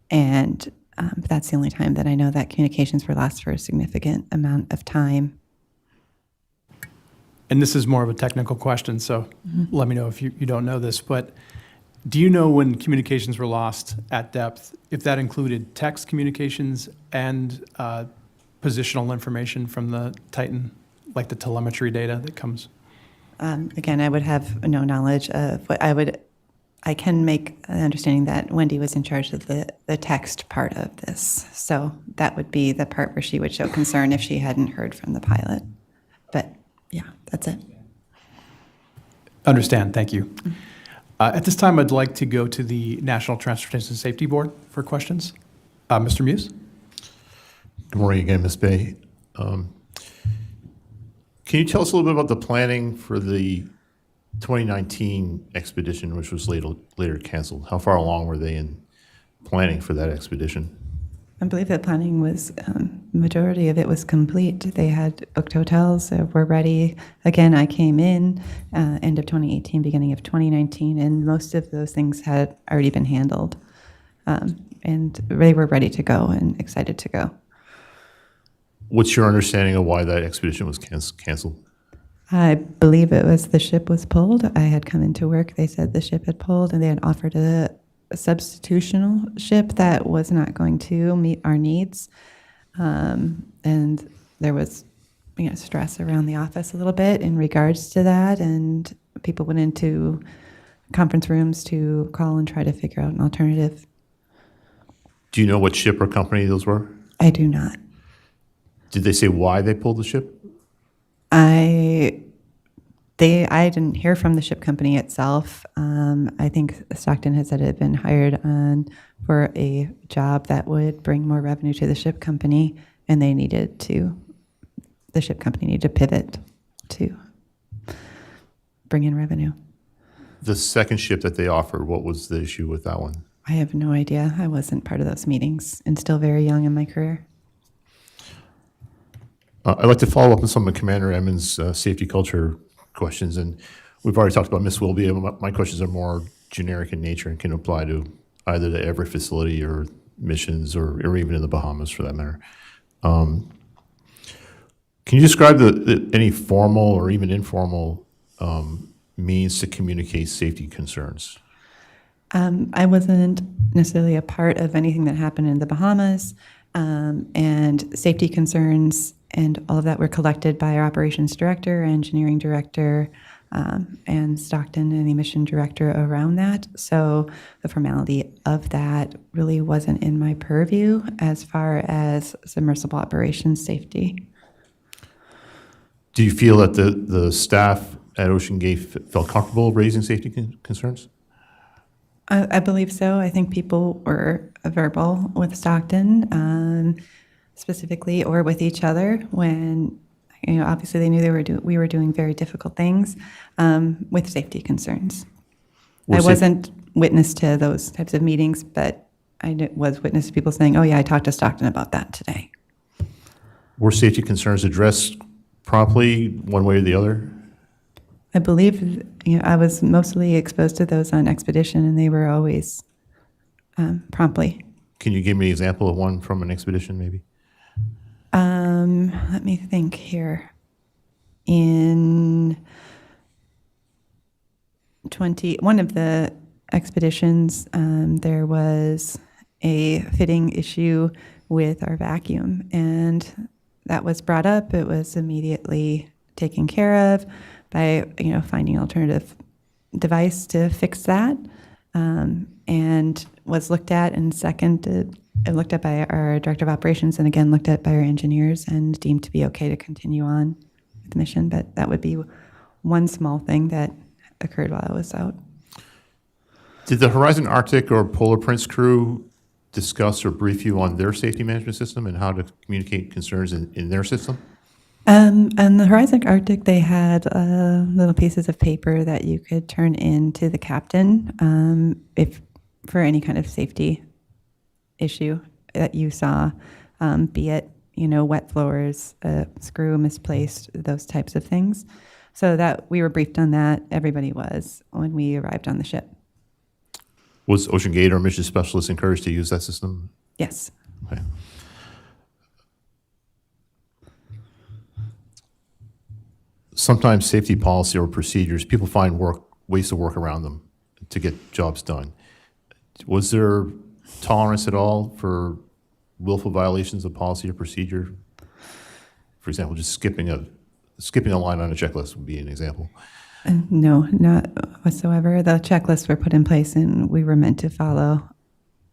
and But that's the only time that I know that communications were lost for a significant amount of time. And this is more of a technical question, so let me know if you don't know this, but do you know when communications were lost at depth, if that included text communications and positional information from the Titan, like the telemetry data that comes? Again, I would have no knowledge of what I can make an understanding that Wendy was in charge of the text part of this. So that would be the part where she would show concern if she hadn't heard from the pilot. But yeah, that's it. Understand, thank you. At this time, I'd like to go to the National Transportation Safety Board for questions. Mr. Muse? Good morning again, Ms. Bay. Can you tell us a little bit about the planning for the 2019 expedition, which was later canceled? How far along were they in planning for that expedition? I believe that planning was, majority of it was complete. They had booked hotels, were ready. Again, I came in end of 2018, beginning of 2019, and most of those things had already been handled. And they were ready to go and excited to go. What's your understanding of why that expedition was canceled? I believe it was the ship was pulled. I had come into work. They said the ship had pulled, and they had offered a substitutional ship that was not going to meet our needs. And there was stress around the office a little bit in regards to that, and people went into conference rooms to call and try to figure out an alternative. Do you know what ship or company those were? I do not. Did they say why they pulled the ship? I didn't hear from the ship company itself. I think Stockton had said it had been hired on for a job that would bring more revenue to the ship company, and the ship company needed to pivot to bring in revenue. The second ship that they offered, what was the issue with that one? I have no idea. I wasn't part of those meetings and still very young in my career. I'd like to follow up on some of Commander Emmons' safety culture questions, and we've already talked about Miss Wilby. My questions are more generic in nature and can apply to either the Everett facility or missions or even in the Bahamas for that matter. Can you describe any formal or even informal means to communicate safety concerns? I wasn't necessarily a part of anything that happened in the Bahamas, and safety concerns and all of that were collected by our operations director, engineering director, and Stockton and the mission director around that. So the formality of that really wasn't in my purview as far as submersible operations safety. Do you feel that the staff at OceanGate felt comfortable raising safety concerns? I believe so. I think people were verbal with Stockton, specifically, or with each other when, obviously they knew we were doing very difficult things with safety concerns. I wasn't witness to those types of meetings, but I was witness to people saying, "Oh yeah, I talked to Stockton about that today." Were safety concerns addressed promptly, one way or the other? I believe I was mostly exposed to those on expedition, and they were always promptly. Can you give me an example of one from an expedition, maybe? Let me think here. In one of the expeditions, there was a fitting issue with our vacuum, and that was brought up. It was immediately taken care of by finding an alternative device to fix that, and was looked at and looked at by our director of operations, and again looked at by our engineers, and deemed to be okay to continue on with the mission. But that would be one small thing that occurred while I was out. Did the Horizon Arctic or Polar Prince crew discuss or brief you on their safety management system and how to communicate concerns in their system? On the Horizon Arctic, they had little pieces of paper that you could turn in to the captain if for any kind of safety issue that you saw, be it wet floors, screw misplaced, those types of things. So that we were briefed on that. Everybody was when we arrived on the ship. Was OceanGate or mission specialists encouraged to use that system? Yes. Okay. Sometimes safety policy or procedures, people find ways to work around them to get jobs done. Was there tolerance at all for willful violations of policy or procedure? For example, just skipping a line on a checklist would be an example. No, not whatsoever. The checklists were put in place and we were meant to follow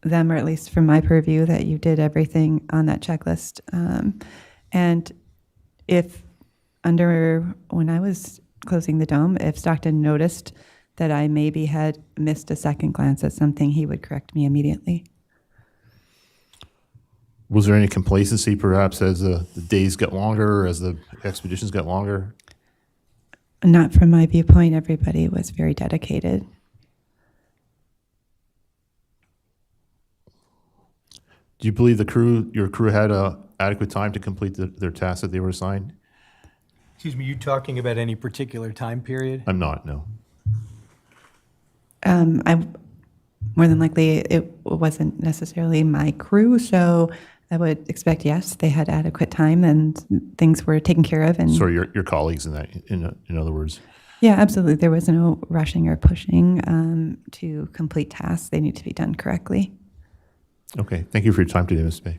them, or at least from my purview, that you did everything on that checklist. And if when I was closing the dome, if Stockton noticed that I maybe had missed a second glance at something, he would correct me immediately. Was there any complacency perhaps as the days got longer, as the expeditions got longer? Not from my viewpoint. Everybody was very dedicated. Do you believe your crew had adequate time to complete their tasks that they were assigned? Excuse me, you talking about any particular time period? I'm not, no. More than likely, it wasn't necessarily my crew, so I would expect, yes, they had adequate time and things were taken care of. And Sorry, your colleagues in other words. yeah, absolutely. There was no rushing or pushing to complete tasks. They need to be done correctly. Okay, thank you for your time today, Ms. Bay.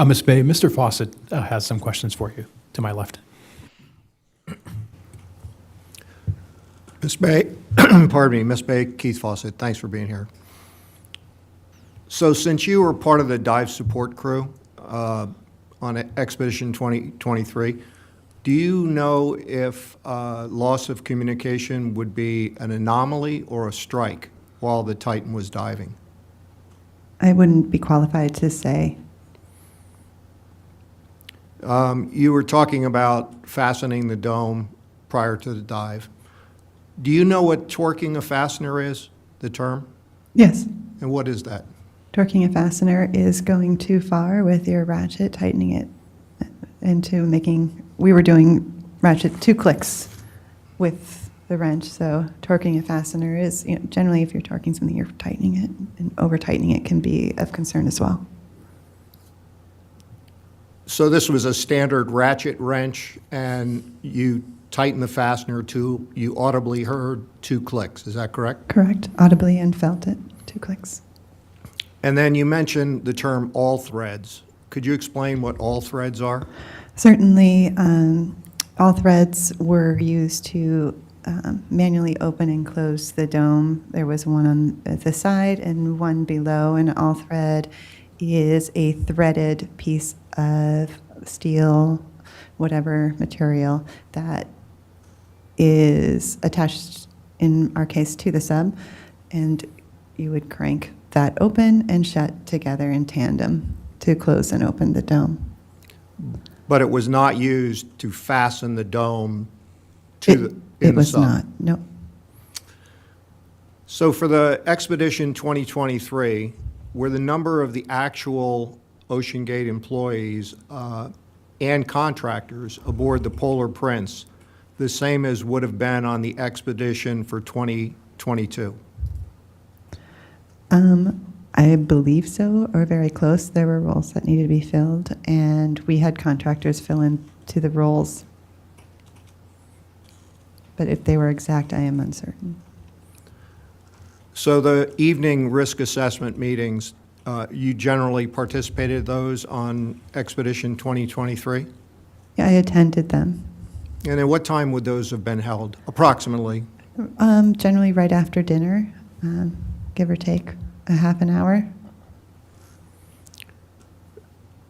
Ms. Bay, Mr. Fawcett has some questions for you to my left. Ms. Bay, pardon me, Ms. Bay, Keith Fawcett, thanks for being here. So since you were part of the dive support crew on Expedition 2023, do you know if loss of communication would be an anomaly or a strike while the Titan was diving? I wouldn't be qualified to say. You were talking about fastening the dome prior to the dive. Do you know what torquing a fastener is, the term? Yes. And what is that? Torquing a fastener is going too far with your ratchet, tightening it into we were doing ratchet 2 clicks with the wrench, so torquing a fastener is, generally if you're torquing something, you're tightening it, and over-tightening it can be of concern as well. So this was a standard ratchet wrench, and you tightened the fastener you audibly heard 2 clicks, is that correct? Correct, audibly and felt it, 2 clicks. And then you mentioned the term all threads. Could you explain what all threads are? Certainly, all threads were used to manually open and close the dome. There was one on the side and one below. An all thread is a threaded piece of steel, whatever material, that is attached, in our case, to the sub, and you would crank that open and shut together in tandem to close and open the dome. But it was not used to fasten the dome to It was sub. not, no. So for the Expedition 2023, were the number of the actual OceanGate employees and contractors aboard the Polar Prince the same as would have been on the expedition for 2022? I believe so, or very close. There were roles that needed to be filled, and we had contractors fill in to the roles. But if they were exact, I am uncertain. So the evening risk assessment meetings, you generally participated in those on Expedition 2023? Yeah, I attended them. And at what time would those have been held, approximately? Generally right after dinner, give or take a half an hour.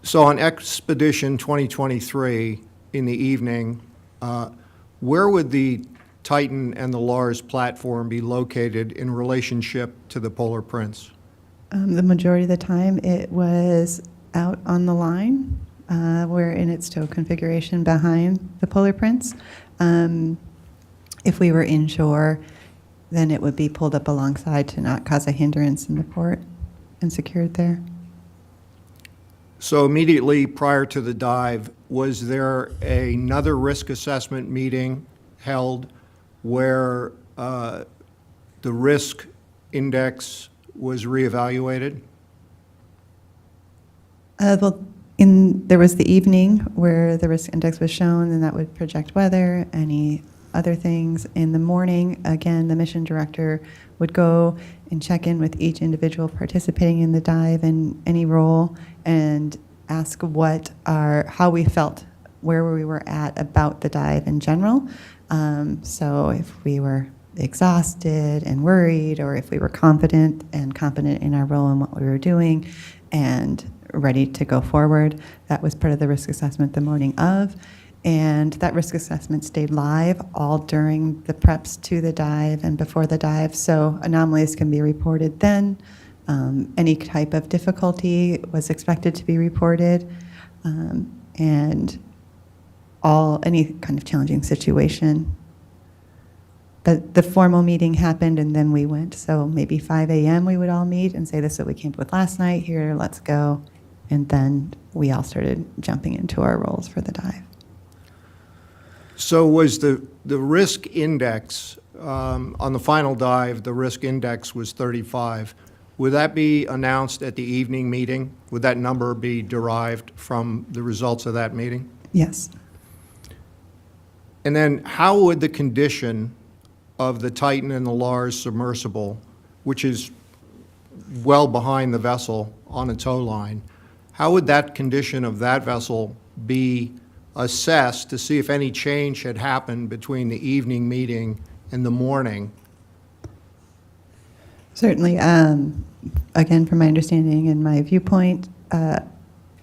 So on Expedition 2023, in the evening, where would the Titan and the Lars platform be located in relationship to the Polar Prince? The majority of the time, it was out on the line. We're in its tow configuration behind the Polar Prince. If we were inshore, then it would be pulled up alongside to not cause a hindrance in the port and secured there. So immediately prior to the dive, was there another risk assessment meeting held where the risk index was reevaluated? Well, there was the evening where the risk index was shown, and that would project weather, any other things. In the morning, again, the mission director would go and check in with each individual participating in the dive in any role and ask how we felt, where we were at about the dive in general. So if we were exhausted and worried, or if we were confident in our role and what we were doing and ready to go forward. That was part of the risk assessment the morning of. And that risk assessment stayed live all during the preps to the dive and before the dive. So anomalies can be reported then. Any type of difficulty was expected to be reported. And any kind of challenging situation. But the formal meeting happened and then we went. So maybe 5 a.m. we would all meet and say, this is what we came up with last night, here, let's go. And then we all started jumping into our roles for the dive. So was the risk index, on the final dive, the risk index was 35. Would that be announced at the evening meeting? Would that number be derived from the results of that meeting? Yes. And then how would the condition of the Titan and the Lars submersible, which is well behind the vessel on a tow line, how would that condition of that vessel be assessed to see if any change had happened between the evening meeting and the morning? Certainly. Again, from my understanding and my viewpoint,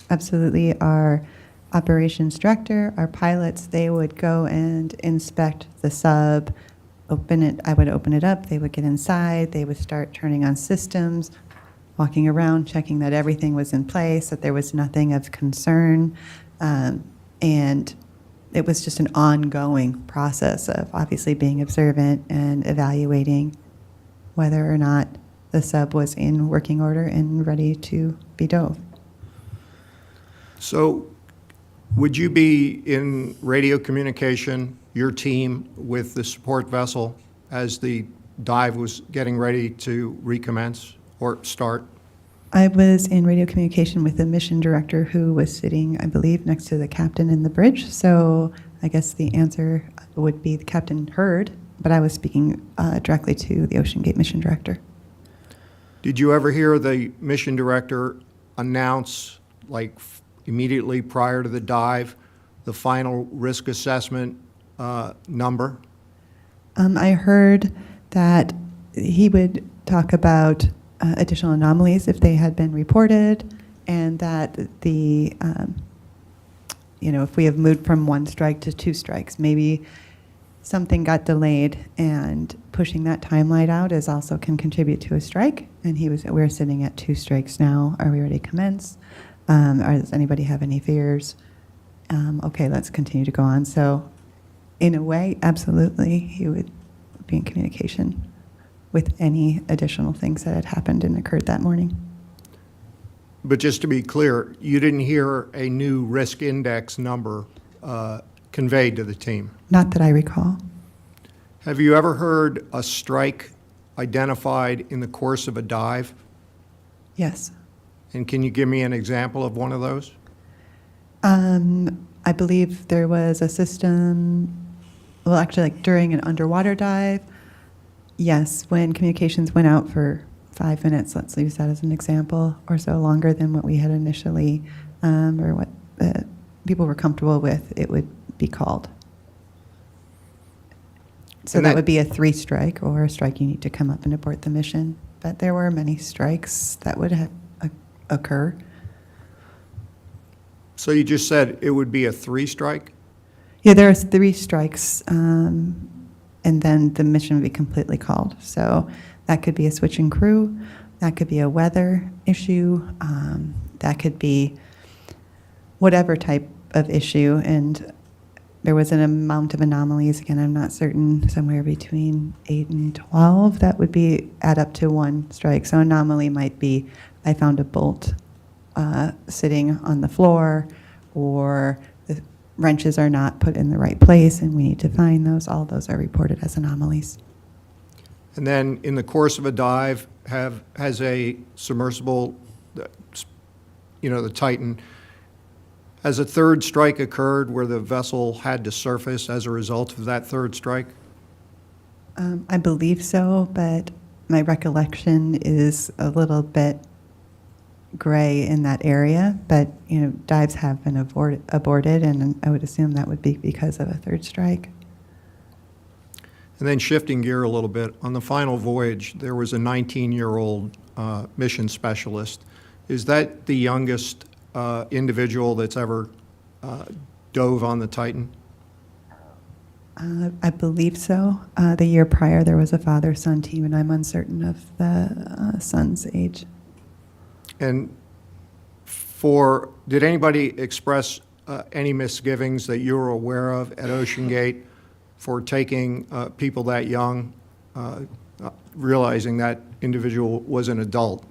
absolutely our operations director, our pilots, they would go and inspect the sub, open it. I would open it up. They would get inside. They would start turning on systems, walking around, checking that everything was in place, that there was nothing of concern. And it was just an ongoing process of obviously being observant and evaluating whether or not the sub was in working order and ready to be dove. So would you be in radio communication, your team, with the support vessel as the dive was getting ready to recommence or start? I was in radio communication with the mission director who was sitting, I believe, next to the captain in the bridge. So I guess the answer would be the captain heard, but I was speaking directly to the OceanGate mission director. Did you ever hear the mission director announce, like immediately prior to the dive, the final risk assessment number? I heard that he would talk about additional anomalies if they had been reported, and that if we have moved from 1 strike to 2 strikes, maybe something got delayed, and pushing that timeline out also can contribute to a strike. And we're sitting at 2 strikes now. Are we ready to commence? Does anybody have any fears? Okay, let's continue to go on. So in a way, absolutely, he would be in communication with any additional things that had happened and occurred that morning. But just to be clear, you didn't hear a new risk index number conveyed to the team? Not that I recall. Have you ever heard a strike identified in the course of a dive? Yes. And can you give me an example of one of those? I believe there was a system, well, actually, like during an underwater dive, yes, when communications went out for 5 minutes, let's use that as an example, or so longer than what we had initially, or what people were comfortable with, it would be called. So And that that- would be a 3 strike, or a strike you need to come up and abort the mission. But there were many strikes that would occur. So you just said it would be a 3 strike? Yeah, there are 3 strikes, and then the mission would be completely called. So that could be a switch in crew, that could be a weather issue, that could be whatever type of issue. And there was an amount of anomalies, again, I'm not certain, somewhere between 8 and 12, that would add up to 1 strike. So anomaly might be, I found a bolt sitting on the floor, or the wrenches are not put in the right place and we need to find those. All those are reported as anomalies. And then in the course of a dive, has a submersible, the Titan, has a third strike occurred where the vessel had to surface as a result of that third strike? I believe so, but my recollection is a little bit gray in that area. But, dives have been aborted, and I would assume that would be because of a third strike. And then shifting gear a little bit, on the final voyage, there was a 19-year-old mission specialist. Is that the youngest individual that's ever dove on the Titan? I believe so. The year prior, there was a father-son team, and I'm uncertain of the son's age. And did anybody express any misgivings that you were aware of at OceanGate for taking people that young, realizing that individual was an adult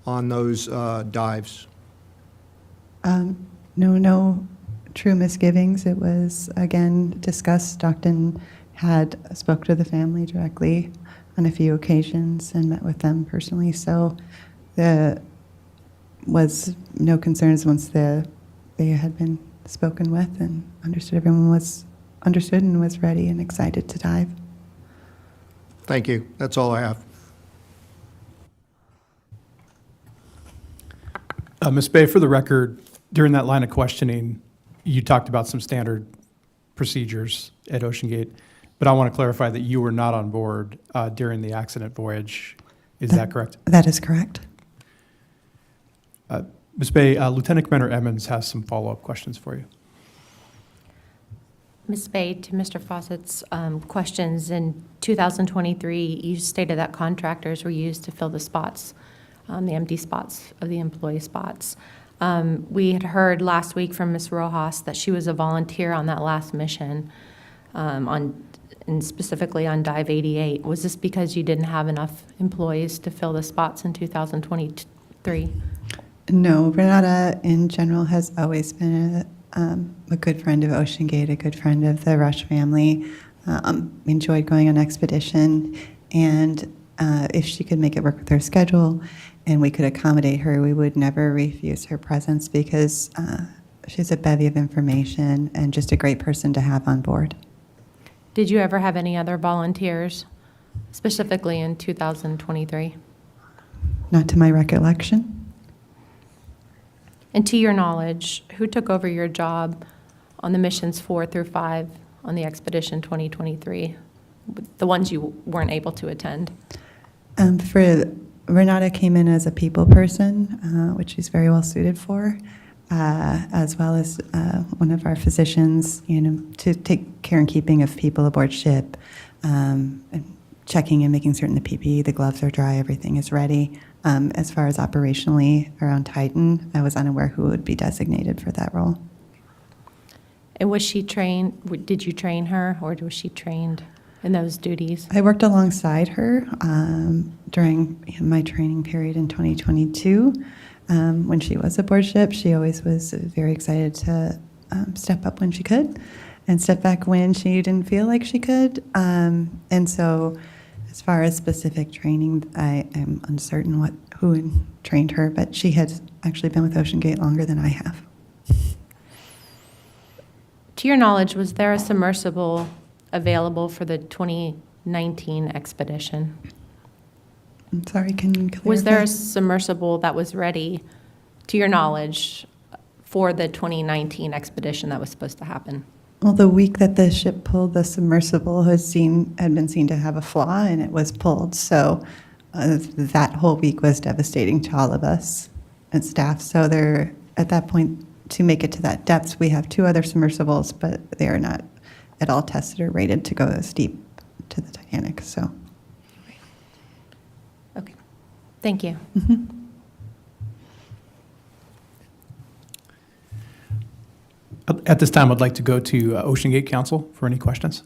on those dives? No true misgivings. It was, again, discussed. Stockton had spoke to the family directly on a few occasions and met with them personally. So there was no concerns once they had been spoken with and understood. Everyone was understood and was ready and excited to dive. Thank you. That's all I have. Ms. Bay, for the record, during that line of questioning, you talked about some standard procedures at OceanGate, but I want to clarify that you were not on board during the accident voyage. Is that correct? That is correct. Ms. Bay, Lieutenant Commander Emmons has some follow-up questions for you. Ms. Bay, to Mr. Fawcett's questions, in 2023, you stated that contractors were used to fill the spots, the empty spots of the employee spots. We had heard last week from Ms. Rojas that she was a volunteer on that last mission, and specifically on Dive 88. Was this because you didn't have enough employees to fill the spots in 2023? No, Renata in general has always been a good friend of OceanGate, a good friend of the Rush family, enjoyed going on expedition, and if she could make it work with her schedule and we could accommodate her, we would never refuse her presence because she's a bevy of information and just a great person to have on board. Did you ever have any other volunteers, specifically in 2023? Not to my recollection. And to your knowledge, who took over your job on the missions 4 through 5 on the Expedition 2023, the ones you weren't able to attend? Renata came in as a people person, which she's very well suited for, as well as one of our physicians, to take care and keeping of people aboard ship, and checking and making certain the PPE, the gloves are dry, everything is ready. As far as operationally around Titan, I was unaware who would be designated for that role. And was she trained, did you train her, or was she trained in those duties? I worked alongside her during my training period in 2022. When she was aboard ship, she always was very excited to step up when she could and step back when she didn't feel like she could. And so as far as specific training, I am uncertain who trained her, but she has actually been with OceanGate longer than I have. To your knowledge, was there a submersible available for the 2019 expedition? I'm sorry, can you clarify? Was there a submersible that was ready, to your knowledge, for the 2019 expedition that was supposed to happen? Well, the week that the ship pulled, the submersible had been seen to have a flaw, and it was pulled. So that whole week was devastating to all of us and staff. So at that point, to make it to that depth, we have 2 other submersibles, but they are not at all tested or rated to go as deep to the Titanic. So, Okay, thank you. At this time, I'd like to go to OceanGate Council for any questions.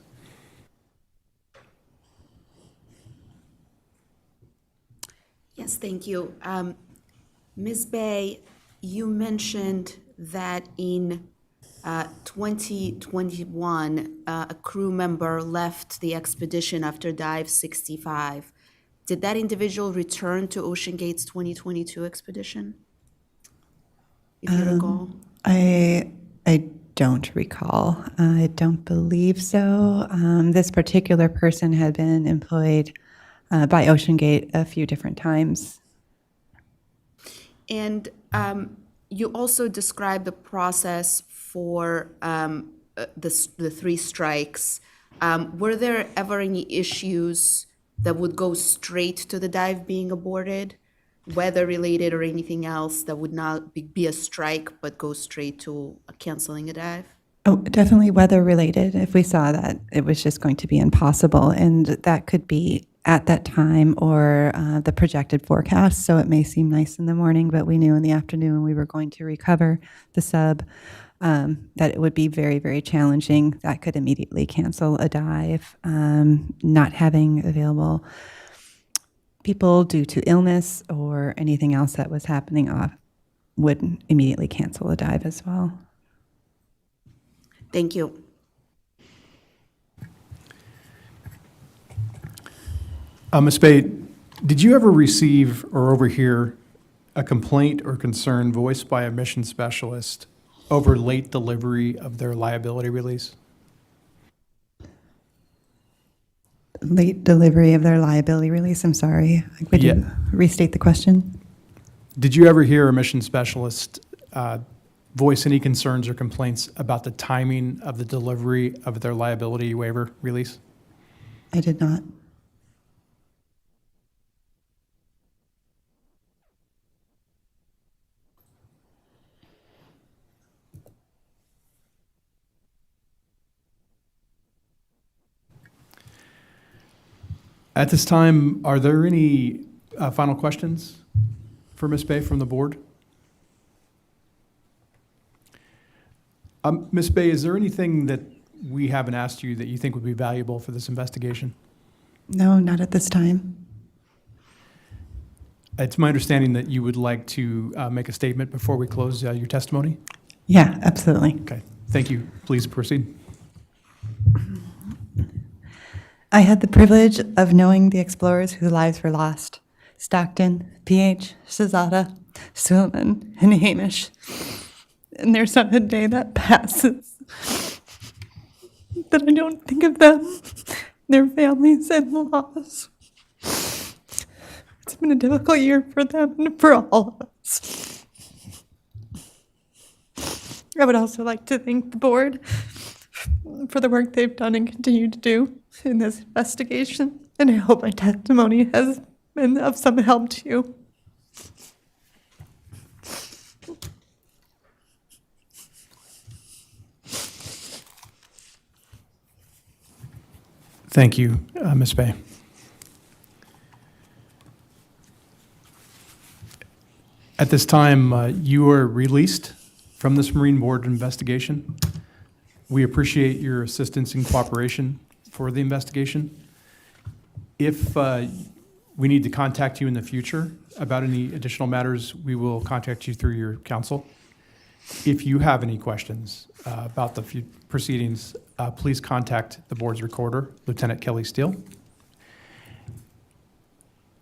Yes, thank you. Ms. Bay, you mentioned that in 2021, a crew member left the expedition after dive 65. Did that individual return to OceanGate's 2022 expedition? If you recall? I don't recall. I don't believe so. This particular person had been employed by OceanGate a few different times. And you also described the process for the 3 strikes. Were there ever any issues that would go straight to the dive being aborted, weather-related or anything else that would not be a strike but go straight to canceling a dive? Oh, definitely weather-related. If we saw that it was just going to be impossible, and that could be at that time or the projected forecast. So it may seem nice in the morning, but we knew in the afternoon when we were going to recover the sub that it would be very, very challenging. That could immediately cancel a dive. Not having available people due to illness or anything else that was happening would immediately cancel a dive as well. Thank you. Ms. Bay, did you ever receive or overhear a complaint or concern voiced by a mission specialist over late delivery of their liability release? Late delivery of their liability release, I'm sorry. Would you restate the question? Did you ever hear a mission specialist voice any concerns or complaints about the timing of the delivery of their liability waiver release? I did not. At this time, are there any final questions for Ms. Bay from the board? Ms. Bay, is there anything that we haven't asked you that you think would be valuable for this investigation? No, not at this time. It's my understanding that you would like to make a statement before we close your testimony? Yeah, absolutely. Okay, thank you. Please proceed. I had the privilege of knowing the explorers whose lives were lost. Stockton, PH, Shazada, Suleiman, and Hamish. And there's not a day that passes that I don't think of them, their families, and the loss. It's been a difficult year for them and for all of us. I would also like to thank the board for the work they've done and continue to do in this investigation, and I hope my testimony has been of some help to you. Thank you, Ms. Bay. At this time, you are released from this Marine Board investigation. We appreciate your assistance and cooperation for the investigation. If we need to contact you in the future about any additional matters, we will contact you through your counsel. If you have any questions about the proceedings, please contact the board's recorder, Lieutenant Kelly Steele.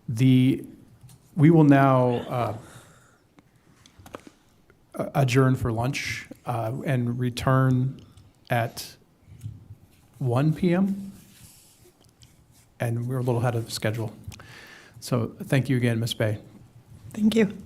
We will now adjourn for lunch and return at 1 p.m. And we're a little ahead of schedule. So thank you again, Ms. Bay. Thank you.